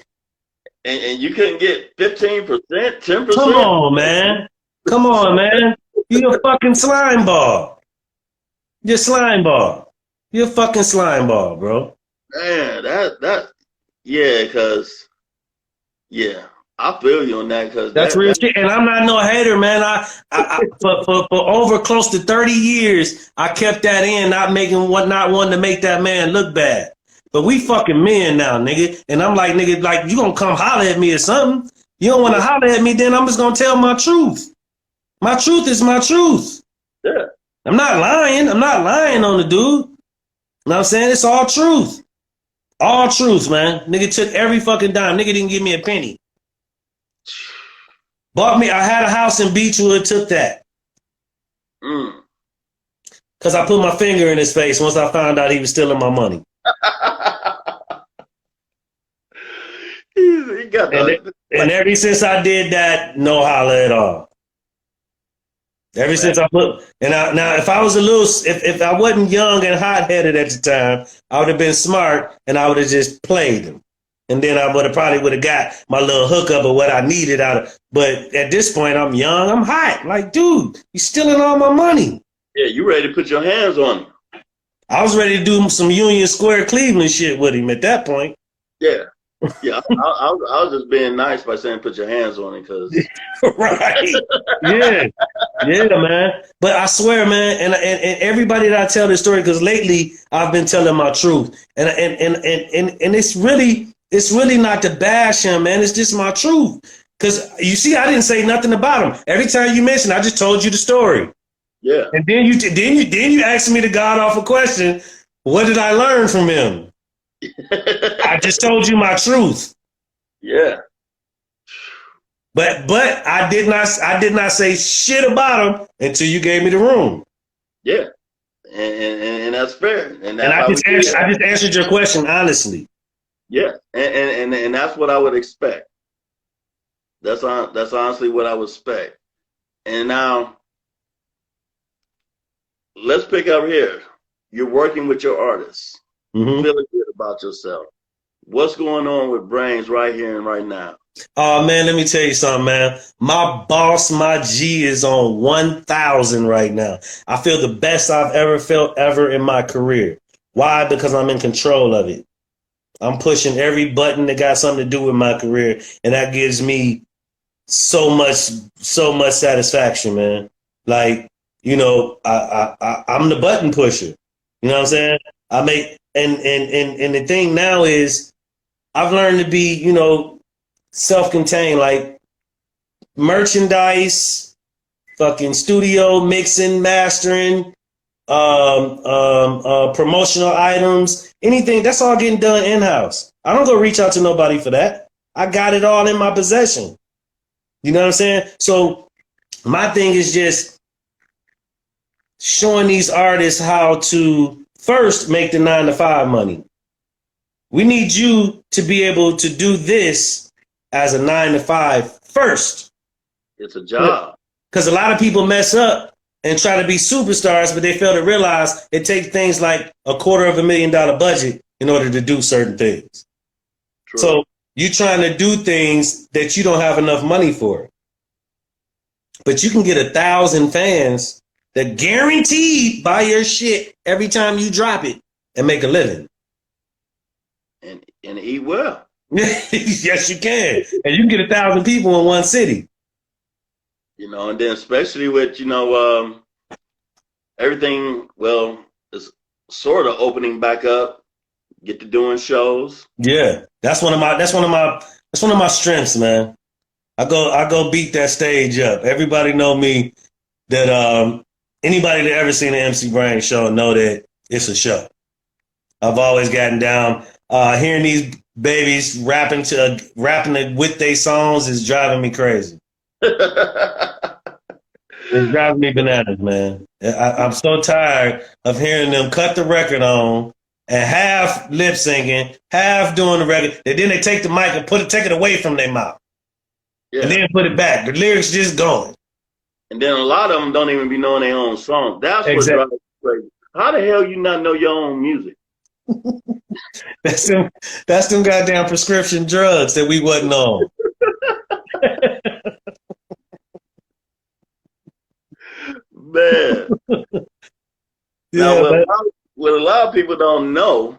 And you couldn't get 15%, 10%? Come on, man. Come on, man. You're a fucking slime ball. You're a slime ball. You're a fucking slime ball, bro. Man, yeah, cause I feel you on that. Cause That's real shit. And I'm not no hater, man. For over close to 30 years, I kept that in, not wanting to make that man look bad. But we fucking men now, nigga. And I'm like, nigga, like you gonna come holler at me or something. You don't want to holler at me, then I'm just gonna tell my truth. My truth is my truth. Yeah. I'm not lying. I'm not lying on the dude. You know what I'm saying? It's all truth. All truth, man. Nigga took every fucking dime. Nigga didn't give me a penny. Bought me, I had a house in Beechwood, took that. Because I put my finger in his face once I found out he was stealing my money. He got and ever since I did that, no holler at all. Ever since I put, now if I was if I wasn't young and hot-headed at the time, I would have been smart and I would have just played him. And then I would have got my little hookup of what I needed out of. But at this point, I'm young, I'm hot. Like, dude, you're stealing all my money. Yeah, you ready to put your hands on him. I was ready to do some Union Square Cleveland shit with him at that point. Yeah. Yeah, I was just being nice by saying put your hands on it because right. Yeah, man. But I swear, man, and everybody that I tell this story, because lately I've been telling my truth, and it's really not to bash him, man. It's just my truth. Because you see, I didn't say nothing about him. Every time you mention, I just told you the story. Yeah. And then you asked me the god awful question. What did I learn from him? I just told you my truth. Yeah. But I did not say shit about him until you gave me the room. Yeah. And that's fair. And I just answered your question honestly. Yeah. And that's what I would expect. That's honestly what I would expect. And now let's pick up here. You're working with your artists. Mm-hmm. Feeling good about yourself. What's going on with Brains right here and right now? Oh, man, let me tell you something, man. My boss, my G is on 1,000 right now. I feel the best I've ever felt in my career. Why? Because I'm in control of it. I'm pushing every button that got something to do with my career, and that gives me so much satisfaction, man. Like, you know, I'm the button pusher. You know what I'm saying? I make and the thing now is I've learned to be, you know, self-contained, like merchandise, fucking studio mixing, mastering, promotional items, anything, that's all getting done in-house. I don't go reach out to nobody for that. I got it all in my possession. You know what I'm saying? So my thing is just showing these artists how to first make the 9-to-5 money. We need you to be able to do this as a 9-to-5 first. It's a job. Because a lot of people mess up and try to be superstars, but they fail to realize it takes things like $250,000 budget in order to do certain things. True. So you're trying to do things that you don't have enough money for. But you can get 1,000 fans that guaranteed buy your shit every time you drop it and make a living. And eat well. Yes, you can. And you can get 1,000 people in one city. You know, and then especially with, you know, everything, well, is sort of opening back up. Get to doing shows. Yeah. That's one of my strengths, man. I go beat that stage up. Everybody know me that anybody that ever seen an MC Brain show know that it's a show. I've always gotten down. Hearing these babies rapping with their songs is driving me crazy. It drives me bananas, man. I'm so tired of hearing them cut the record on and half lip syncing, half doing the record. And then they take the mic and take it away from their mouth. Yeah. And then put it back. The lyrics just going. And then a lot of them don't even be knowing their own song. That's exactly. what drives me crazy. How the hell you not know your own music? That's them goddamn prescription drugs that we wasn't on. Man. Yeah, now, what a lot of people don't know,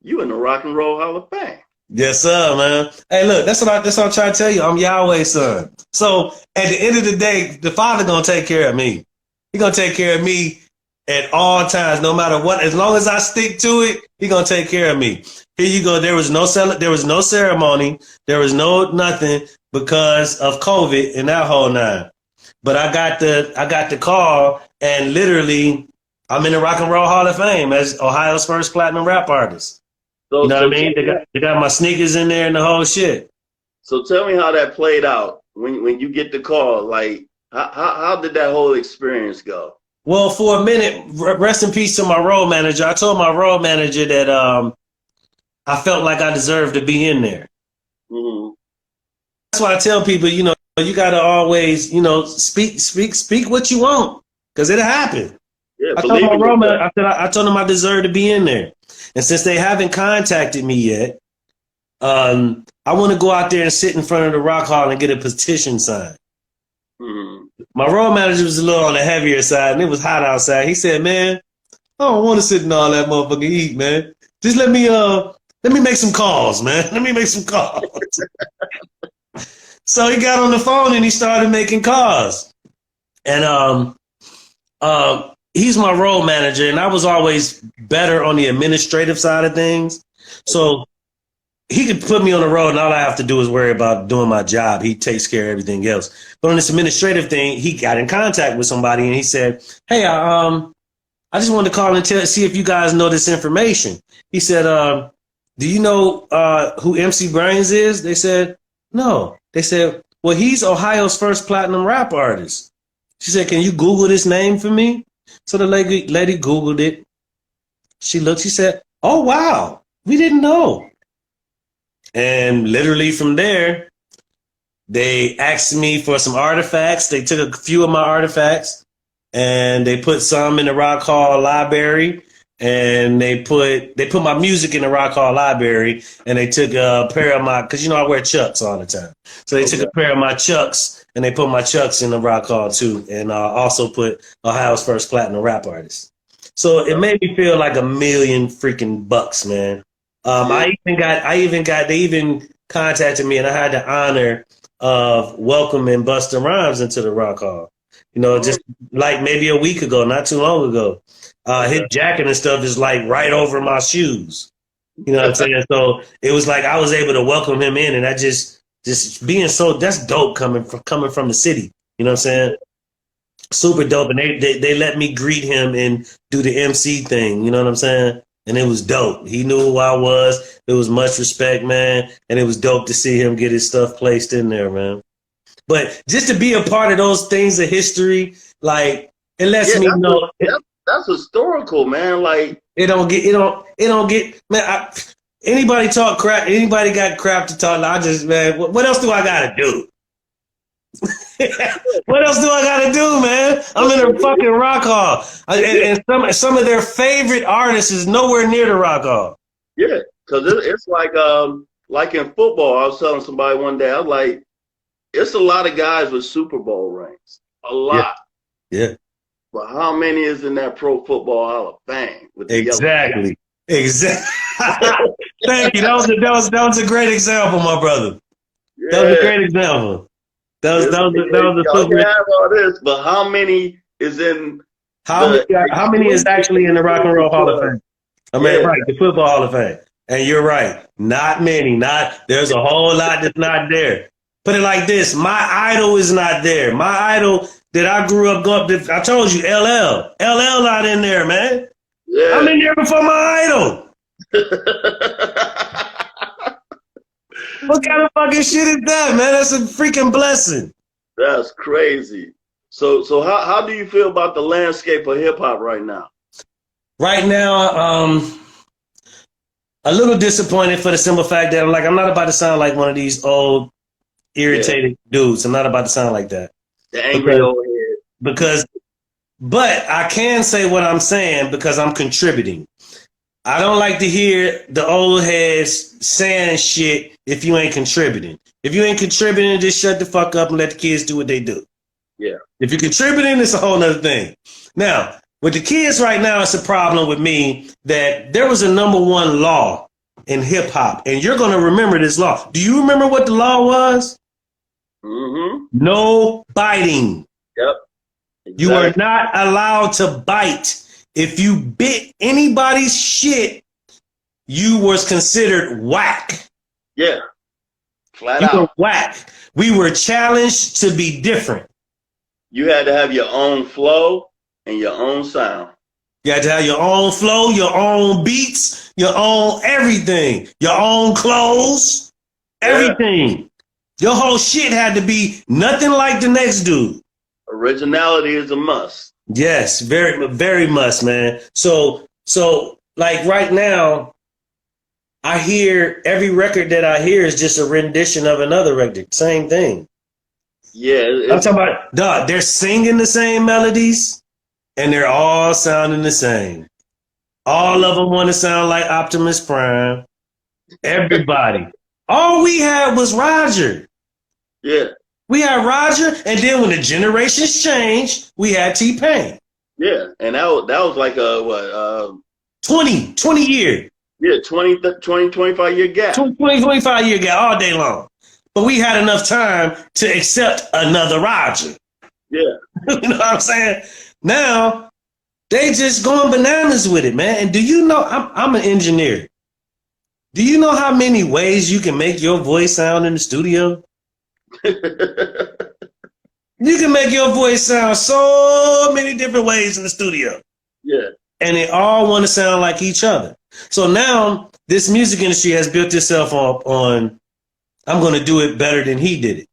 you in the Rock and Roll Hall of Fame. Yes, sir, man. Hey, look, that's what I'm trying to tell you. I'm Yahweh's son. So at the end of the day, the Father gonna take care of me. He gonna take care of me at all times, no matter what. As long as I stick to it, he gonna take care of me. Here you go. There was no ceremony. There was no nothing because of COVID and that whole nine. But I got the call, and literally, I'm in the Rock and Roll Hall of Fame as Ohio's first platinum rap artist. So, you know what I mean? They got my sneakers in there and the whole shit. So tell me how that played out when you get the call. Like, how did that whole experience go? Well, for a minute, rest in peace to my road manager. I told my road manager that I felt like I deserved to be in there. Mm-hmm. That's why I tell people, you gotta always, speak what you want, because it'll happen. Yeah, I told my road manager, I told him I deserve to be in there. And since they haven't contacted me yet, I want to go out there and sit in front of the Rock Hall and get a petition signed. Mm-hmm. My road manager was a little on the heavier side, and it was hot outside. He said, "Man, I don't want to sit in all that motherfucking heat, man. Just let me make some calls, man. Let me make some calls." So he got on the phone and he started making calls. And he's my road manager, and I was always better on the administrative side of things. So he could put me on the road, and all I have to do is worry about doing my job. He takes care of everything else. But on this administrative thing, he got in contact with somebody, and he said, "Hey, I just wanted to call and see if you guys know this information." He said, "Do you know who MC Brains is?" They said, "No." They said, "Well, he's Ohio's first platinum rap artist." She said, "Can you Google this name for me?" So the lady Googled it. She looked, she said, "Oh, wow, we didn't know." And literally from there, they asked me for some artifacts. They took a few of my artifacts and they put some in the Rock Hall library, and they put my music in the Rock Hall library, and they took a pair of my, because I wear Chucks all the time. So they took a pair of my Chucks and they put my Chucks in the Rock Hall too, and also put Ohio's first platinum rap artist. So it made me feel like $1 million freaking bucks, man. They even contacted me, and I had the honor of welcoming Busta Rhymes into the Rock Hall. Just like maybe a week ago, not too long ago. His jacket and stuff is like right over my shoes. You know what I'm saying? So it was like I was able to welcome him in, and I just being so, that's dope coming from the city. You know what I'm saying? Super dope. And they let me greet him and do the MC thing. You know what I'm saying? And it was dope. He knew who I was. It was much respect, man. And it was dope to see him get his stuff placed in there, man. But just to be a part of those things of history, like, it lets me know. That's historical, man. Like, it don't get, man. Anybody talk crap? Anybody got crap to talk? I just, man, what else do I gotta do? What else do I gotta do, man? I'm in a fucking Rock Hall, and some of their favorite artists is nowhere near the Rock Hall. Yeah, because it's like in football. I was telling somebody one day, I was like, it's a lot of guys with Super Bowl rings, a lot. Yeah. But how many is in that Pro Football Hall of Fame? With the Exactly. Thank you. That was a great example, my brother. Yeah. That was a great example. That was a super. Have all this, but how many is in? How many is actually in the Rock and Roll Hall of Fame? I mean, right, the Football Hall of Fame. And you're right, not many. There's a whole lot that's not there. Put it like this: my idol is not there. My idol that I grew up going. I told you, LL not in there, man. Yeah. I'm in there before my idol. What kind of fucking shit is that, man? That's a freaking blessing. That's crazy. So how do you feel about the landscape of hip hop right now? Right now, a little disappointed for the simple fact that I'm not about to sound like one of these old Yeah, irritated dudes. I'm not about to sound like that the angry because old head. because but I can say what I'm saying because I'm contributing. I don't like to hear the old heads saying shit if you ain't contributing. If you ain't contributing, just shut the fuck up and let the kids do what they do. Yeah, If you're contributing, it's a whole nother thing. Now, with the kids right now, it's a problem with me that there was a number one law in hip hop, and you're going to remember this law. Do you remember what the law was? mm-hmm. No biting. Yep, You are exactly. not allowed to bite. If you bit anybody's shit, you was considered whack. Yeah, flat You were out. whack. We were challenged to be different. You had to have your own flow and your own sound. You had to have your own flow, your own beats, your own everything, your own clothes, Yeah, everything. Your whole shit had to be nothing like the next dude. originality is a must. Yes, very, very much, man. So like right now, I hear every record that I hear is just a rendition of another record. Same thing. Yeah, I'm it's talking about, dog, they're singing the same melodies and they're all sounding the same. All of them want to sound like Optimus Prime. Everybody. All we had was Roger. yeah, We had Roger, and then when the generations changed, we had T-Pain. yeah. And that was like a what 20 year. yeah, 25 year gap. 25 year guy all day long. But we had enough time to accept another Roger. Yeah. You know what I'm saying? Now, they just going bananas with it, man. And do you know, I'm an engineer. Do you know how many ways you can make your voice sound in the studio? You can make your voice sound so many different ways in the studio. Yeah, And they all want to sound like each other. So now this music industry has built itself up on I'm going to do it better than he did it.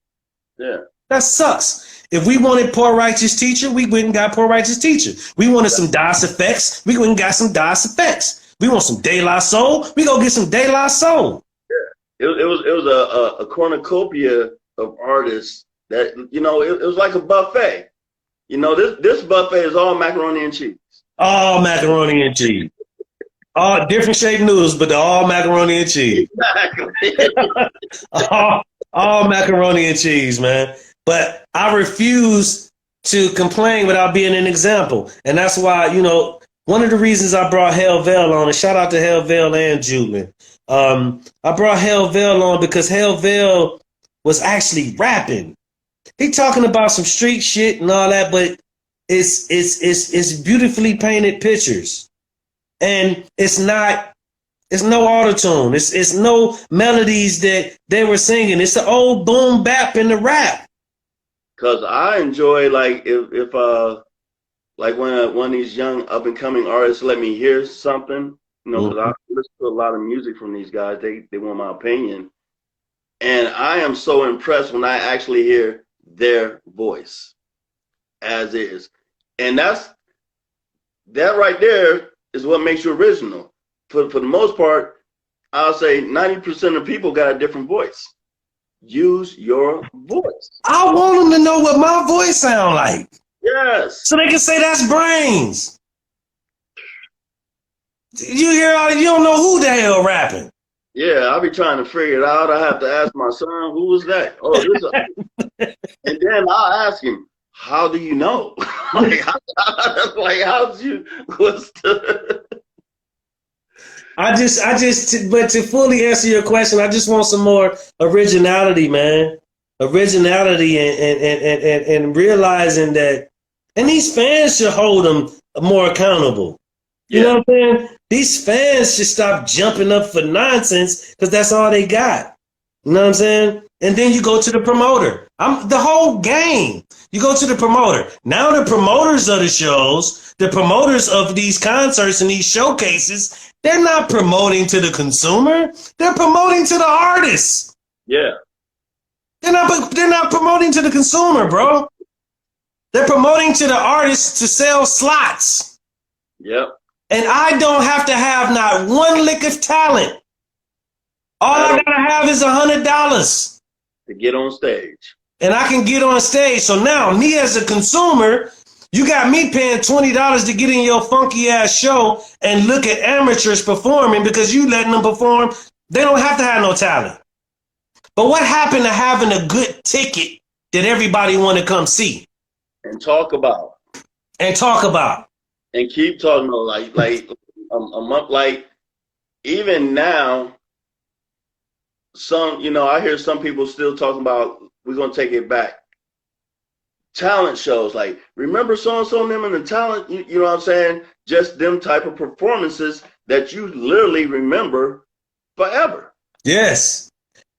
yeah. That sucks. If we wanted Poor Righteous Teacher, we went and got Poor Righteous Teacher. We wanted some DOS effects, we went and got some DOS effects. We want some De La Soul, we go get some De La Soul. It was a cornucopia of artists that it was like a buffet. This buffet is all macaroni and cheese. All macaroni and cheese. All different shaped noodles, but they're all macaroni and cheese. Exactly. all macaroni and cheese, man. But I refuse to complain without being an example. And that's why, one of the reasons I brought Hell Veil on, and shout out to Hell Veil and Julian. I brought Hell Veil on because Hell Veil was actually rapping. He talking about some street shit and all that, but it's beautifully painted pictures. And it's no auto-tune. It's no melodies that they were singing. It's the old boom bap in the rap. Cause I enjoy like if like when one of these young up and coming artists let me hear something, because I listen to a lot of music from these guys. They want my opinion. And I am so impressed when I actually hear their voice as is. And that right there is what makes you original. For the most part, I'll say 90% of people got a different voice. Use your voice. I want them to know what my voice sound like. Yes. So they can say that's brains. You don't know who the hell rapping. Yeah, I'll be trying to figure it out. I have to ask my son, who was that? Oh, and then I'll ask him, how do you know? How'd you, but to fully answer your question, I just want some more originality, man. Originality and realizing that, and these fans should hold them more accountable. You know what I'm saying? These fans should stop jumping up for nonsense because that's all they got. You know what I'm saying? And then you go to the promoter. The whole game. You go to the promoter. Now the promoters of the shows, the promoters of these concerts and these showcases, they're not promoting to the consumer. They're promoting to the artists. Yeah. They're not promoting to the consumer, bro. They're promoting to the artists to sell slots. Yep. And I don't have to have not one lick of talent. All I gotta have is $100 to get on stage. And I can get on stage. So now, me as a consumer, you got me paying $20 to get in your funky ass show and look at amateurs performing because you letting them perform. They don't have to have no talent. But what happened to having a good ticket that everybody want to come see? And talk about. And talk about. And keep talking about like a month, like even now, I hear some people still talking about we're gonna take it back. Talent shows, like remember so-and-so and them and the talent, you know what I'm saying? Just them type of performances that you literally remember forever. Yes.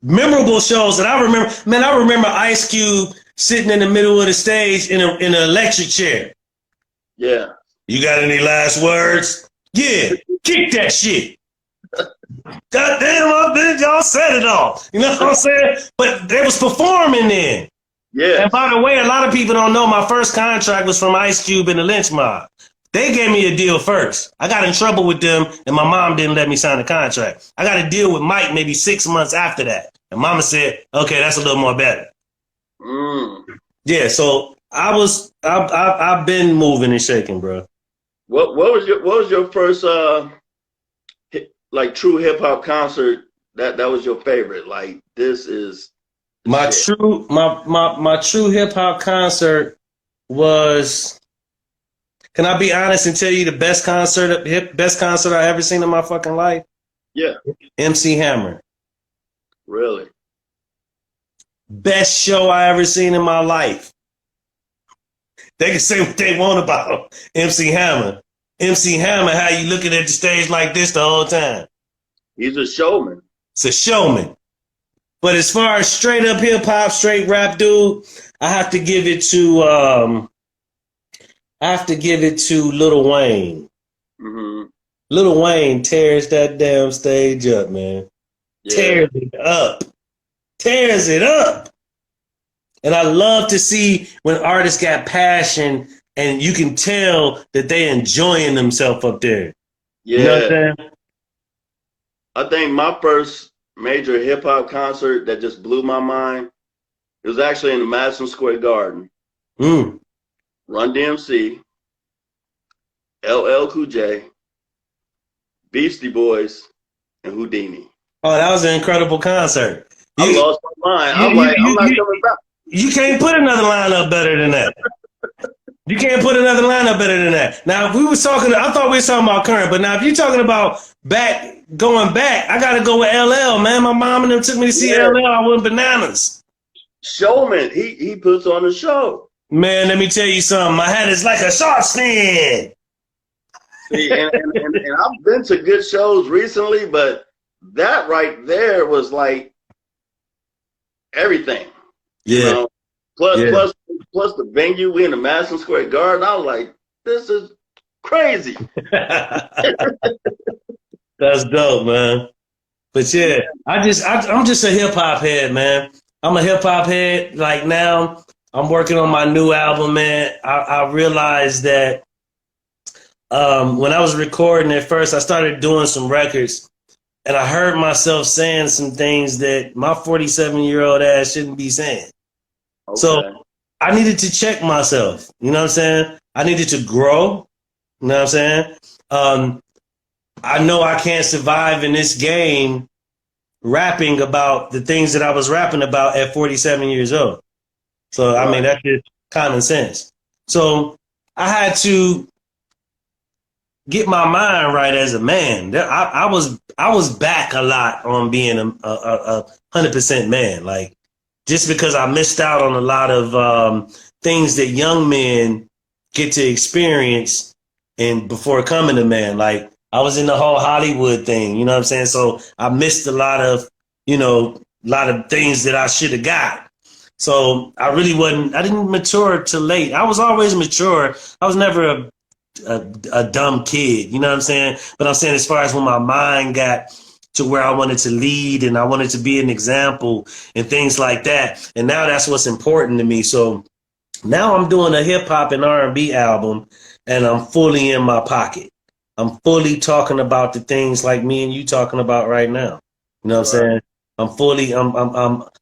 Memorable shows that I remember. Man, I remember Ice Cube sitting in the middle of the stage in an electric chair. Yeah. You got any last words? Yeah, kick that shit. God damn, y'all said it all. You know what I'm saying? But they was performing then. Yeah. And by the way, a lot of people don't know my first contract was from Ice Cube and the Lynch Mob. They gave me a deal first. I got in trouble with them, and my mom didn't let me sign the contract. I got a deal with Mike maybe 6 months after that. And mama said, okay, that's a little more better. Yeah, so I've been moving and shaking, bro. What was your first like true hip hop concert that was your favorite? Like this is my true hip hop concert was. Can I be honest and tell you the best concert I ever seen in my fucking life? Yeah. MC Hammer. Really? Best show I ever seen in my life. They can say what they want about MC Hammer. MC Hammer, how you looking at the stage like this the whole time? He's a showman. It's a showman. But as far as straight up hip hop, straight rap dude, I have to give it to Lil Wayne. Mm-hmm. Lil Wayne tears that damn stage up, man. Yeah. Tears it up. And I love to see when artists got passion and you can tell that they enjoying themselves up there. Yeah. You know what I'm saying? I think my first major hip hop concert that just blew my mind, it was actually in the Madison Square Garden. Run DMC, LL Cool J, Beastie Boys, and Houdini. Oh, that was an incredible concert. I lost my mind. I'm not coming back. You can't put another lineup better than that. You can't put another lineup better than that. Now, if we was talking, I thought we were talking about current, but now if you're talking about going back, I got to go with LL, man. My mom and them took me to see LL. I went bananas. Showman. He puts on a show. Man, let me tell you something. My head is like a shark fin. See, and I've been to good shows recently, but that right there was like everything. Yeah. You know? Plus the venue, we in the Madison Square Garden. I was like, this is crazy. That's dope, man. But yeah, I'm just a hip hop head, man. I'm a hip hop head. Like now, I'm working on my new album, man. I realized that when I was recording at first, I started doing some records, and I heard myself saying some things that my 47-year-old ass shouldn't be saying. Okay. So I needed to check myself. You know what I'm saying? I needed to grow. You know what I'm saying? I know I can't survive in this game rapping about the things that I was rapping about at 47 years old. So, I mean, that's just common sense. So I had to get my mind right as a man. I was back a lot on being a 100% man. Like, just because I missed out on a lot of things that young men get to experience and before coming to man. Like, I was in the whole Hollywood thing, you know what I'm saying? So I missed a lot of things that I should have got. So I didn't mature till late. I was always mature. I was never a dumb kid, you know what I'm saying? But I'm saying as far as when my mind got to where I wanted to lead and I wanted to be an example and things like that. And now that's what's important to me. So now I'm doing a hip hop and R&B album and I'm fully in my pocket. I'm fully talking about the things like me and you talking about right now. You know what I'm saying?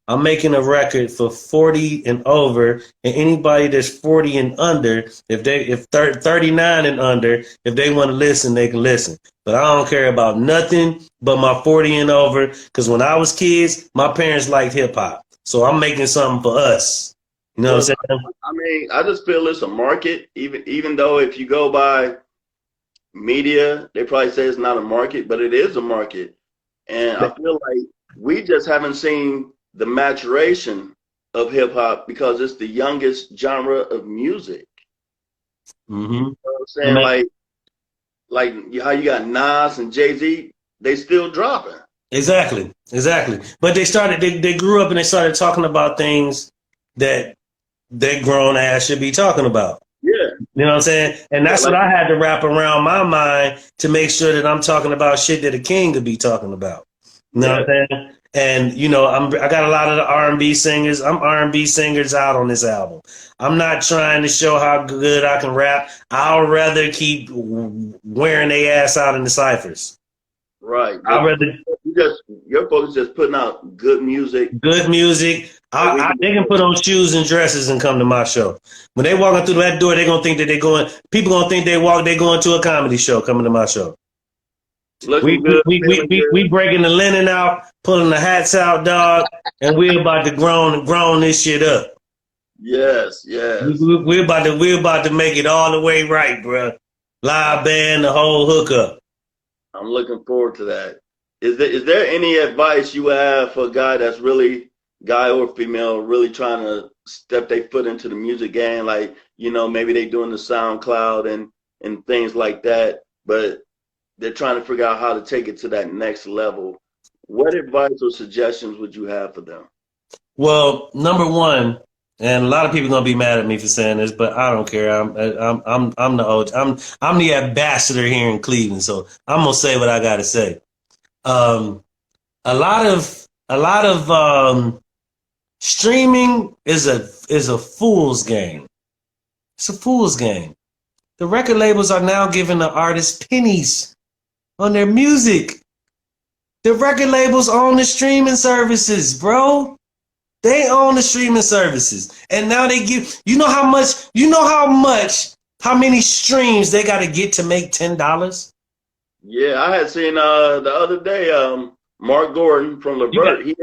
I'm making a record for 40 and over, and anybody that's 40 and under, if 39 and under, if they want to listen, they can listen. But I don't care about nothing but my 40 and over, because when I was kids, my parents liked hip hop. So I'm making something for us. You know what I'm saying? I mean, I just feel it's a market, even though if you go by media, they probably say it's not a market, but it is a market. And I feel like we just haven't seen the maturation of hip hop because it's the youngest genre of music. Mm-hmm. You know what I'm saying? Like how you got Nas and Jay-Z, they still dropping. Exactly. But they grew up and they started talking about things that they grown ass should be talking about. Yeah. You know what I'm saying? And that's what I had to wrap around my mind to make sure that I'm talking about shit that a king could be talking about. You know what I'm saying? And you know, I got a lot of the R&B singers. I'm R&B singers out on this album. I'm not trying to show how good I can rap. I'll rather keep wearing their ass out in the ciphers. Right. I'd rather your folks just putting out good music. Good music. They can put on shoes and dresses and come to my show. When they walking through that door, they're gonna think that people gonna think they going to a comedy show coming to my show. We breaking the linen out, pulling the hats out, dog, and we're about to grown this shit up. Yes. We're about to make it all the way right, bro. Live band, the whole hookup. I'm looking forward to that. Is there any advice you have for a guy that's really, guy or female, really trying to step their foot into the music game? Like, you know, maybe they doing the SoundCloud and things like that, but they're trying to figure out how to take it to that next level. What advice or suggestions would you have for them? Well, number one, and a lot of people gonna be mad at me for saying this, but I don't care. I'm the OG. I'm the ambassador here in Cleveland, so I'm gonna say what I gotta say. A lot of streaming is a fool's game. It's a fool's game. The record labels are now giving the artists pennies on their music. The record labels own the streaming services, bro. They own the streaming services. And now they give, how many streams they got to get to make $10? Yeah, I had seen the other day, Mark Gordon from Levert. You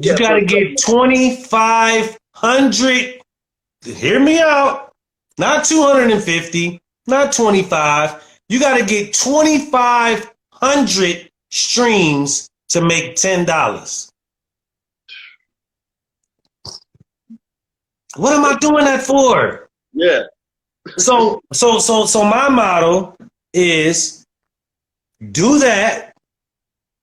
got to get 2,500. Hear me out. Not 250, not 25. You got to get 2,500 streams to make $10. What am I doing that for? Yeah. So my motto is do that,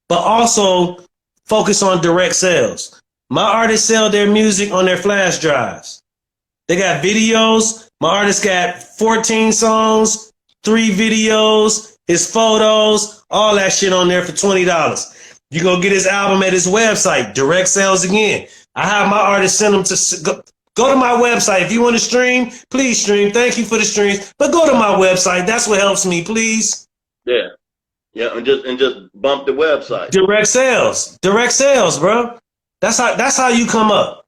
but also focus on direct sales. My artists sell their music on their flash drives. They got videos. My artist got 14 songs, 3 videos, his photos, all that shit on there for $20. You go get his album at his website, direct sales again. I have my artists send them to go to my website. If you want to stream, please stream. Thank you for the streams. But go to my website. That's what helps me, please. Yeah. Yeah, and just bump the website. Direct sales, bro. That's how you come up.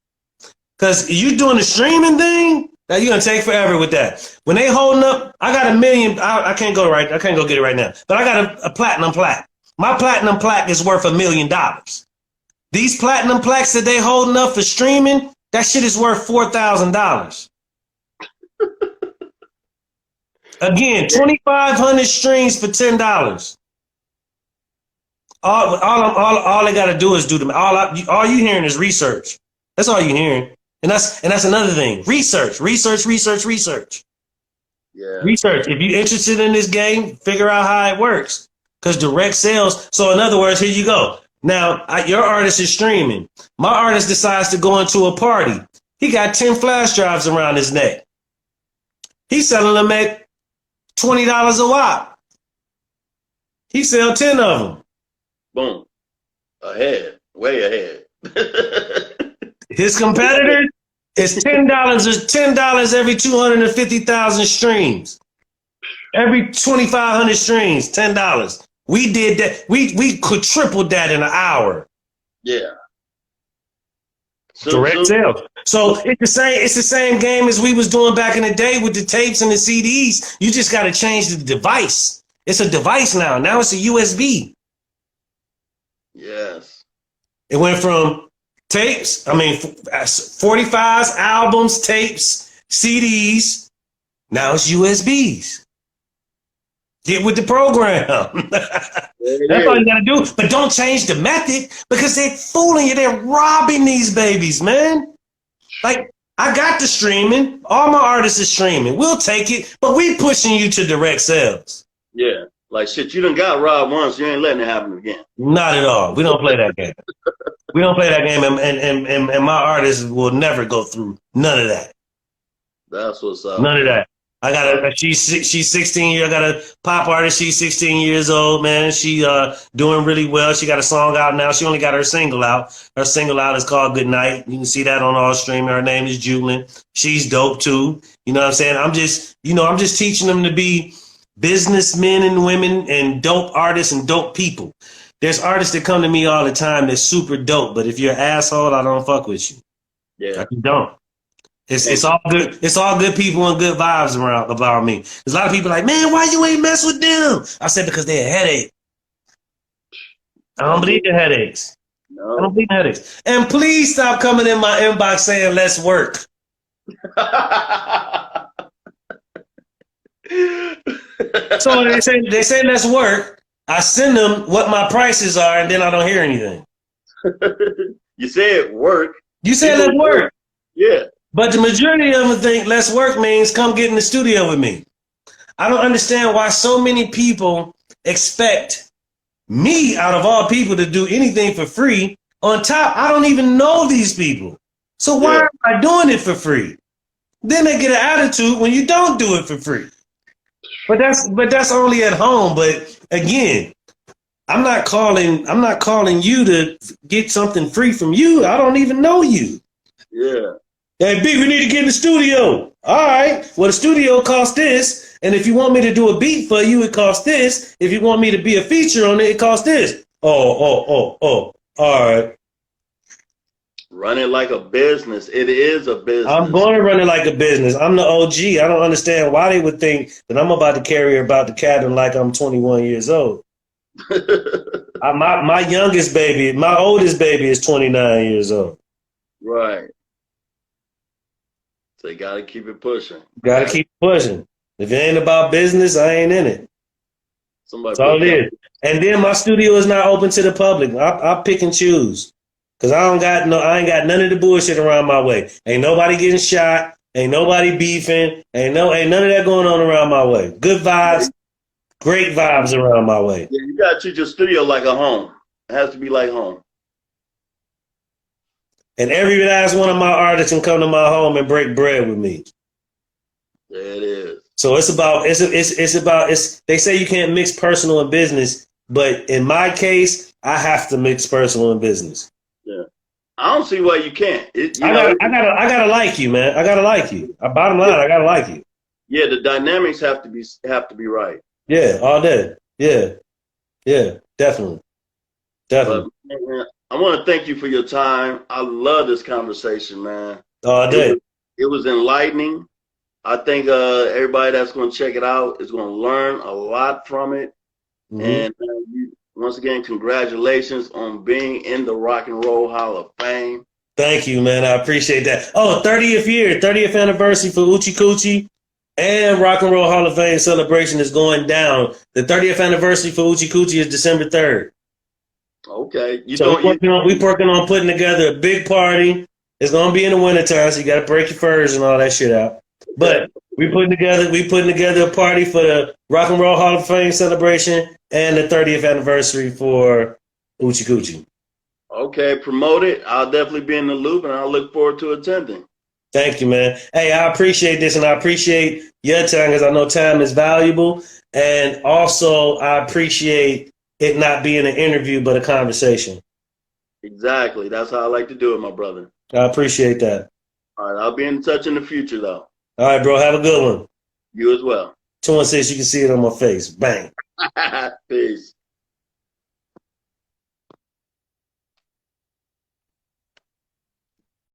Cause you doing the streaming thing, that you're gonna take forever with that. When they holding up, I got 1 million. I can't go get it right now. But I got a platinum plaque. My platinum plaque is worth $1 million. These platinum plaques that they holding up for streaming, that shit is worth $4,000. Again, 2,500 streams for $10. All they got to do is do them. All you hearing is research. That's all you hearing, and that's another thing. Research. Yeah. Research. If you're interested in this game, figure out how it works. Because direct sales. So in other words, here you go. Now your artist is streaming. My artist decides to go into a party. He got 10 flash drives around his neck. He's selling them at $20 a watt. He sell 10 of them. Boom. Ahead, way ahead. His competitor is $10 every 250,000 streams. Every 2,500 streams, $10. We did that. We could triple that in an hour. Yeah. Direct sales. So it's the same. It's the same game as we was doing back in the day with the tapes and the CDs. You just got to change the device. It's a device now. Now it's a USB. Yes. It went from tapes. 45s, albums, tapes, CDs. Now it's USBs. Get with the program. That's all you gotta do. But don't change the method because they're fooling you. They're robbing these babies, man. Like, I got the streaming. All my artists are streaming. We'll take it, but we pushing you to direct sales. Yeah. Like, shit, you done got robbed once. You ain't letting it happen again. Not at all. We don't play that game. We don't play that game, and my artists will never go through none of that. That's what's up. None of that. I got she's 16 years. I got a pop artist. She's 16 years old, man. She doing really well. She got a song out now. She only got her single out. Her single out is called Good Night. You can see that on all streaming. Her name is Julian. She's dope too. You know what I'm saying? I'm just teaching them to be businessmen and women and dope artists and dope people. There's artists that come to me all the time that's super dope, but if you're an asshole, I don't fuck with you. Yeah. I don't. It's all good. It's all good people and good vibes around about me. There's a lot of people like, man, why you ain't mess with them? I said, because they're a headache. I don't believe in headaches. No. I don't believe in headaches. And please stop coming in my inbox saying let's work. So they say let's work. I send them what my prices are, and then I don't hear anything. You said work. You said let's work. Yeah. But the majority of them think let's work means come get in the studio with me. I don't understand why so many people expect me, out of all people, to do anything for free. On top, I don't even know these people. So why am I doing it for free? Then they get an attitude when you don't do it for free. But that's only at home. But again, I'm not calling you to get something free from you. I don't even know you. Yeah. Hey, B, we need to get in the studio. All right. Well, the studio costs this. And if you want me to do a beat for you, it costs this. If you want me to be a feature on it, it costs this. Oh. All right. Run it like a business. It is a business. I'm going to run it like a business. I'm the OG. I don't understand why they would think that I'm about to carry about the cabin like I'm 21 years old. My youngest baby, my oldest baby is 29 years old. Right. So you got to keep it pushing. Got to keep pushing. If it ain't about business, I ain't in it. That's all it is. And then my studio is not open to the public. I pick and choose. Cause I ain't got none of the bullshit around my way. Ain't nobody getting shot. Ain't nobody beefing. Ain't none of that going on around my way. Good vibes, great vibes around my way. Yeah, you gotta treat your studio like a home. It has to be like home. And every last one of my artists can come to my home and break bread with me. There it is. So it's about they say you can't mix personal and business, but in my case, I have to mix personal and business. Yeah. I don't see why you can't. I gotta like you, man. I gotta like you. Bottom line, I gotta like you. Yeah, the dynamics have to be right. Yeah, all day. Yeah, definitely. But, man, I want to thank you for your time. I love this conversation, man. All day. It was enlightening. I think everybody that's going to check it out is going to learn a lot from it. Mm-hmm. And once again, congratulations on being in the Rock and Roll Hall of Fame. Thank you, man. I appreciate that. Oh, 30th anniversary for Uchi Coochie and Rock and Roll Hall of Fame celebration is going down. The 30th anniversary for Uchi Coochie is December 3rd. Okay. We're working on putting together a big party. It's going to be in the wintertime, so you got to break your furs and all that shit out. But we putting together a party for the Rock and Roll Hall of Fame celebration and the 30th anniversary for Uchi Coochie. Okay, promote it. I'll definitely be in the loop, and I'll look forward to attending. Thank you, man. Hey, I appreciate this, and I appreciate your time because I know time is valuable. And also, I appreciate it not being an interview but a conversation. Exactly. That's how I like to do it, my brother. I appreciate that. All right. I'll be in touch in the future, though. All right, bro. Have a good one. You as well. 216, you can see it on my face. Bang. Peace.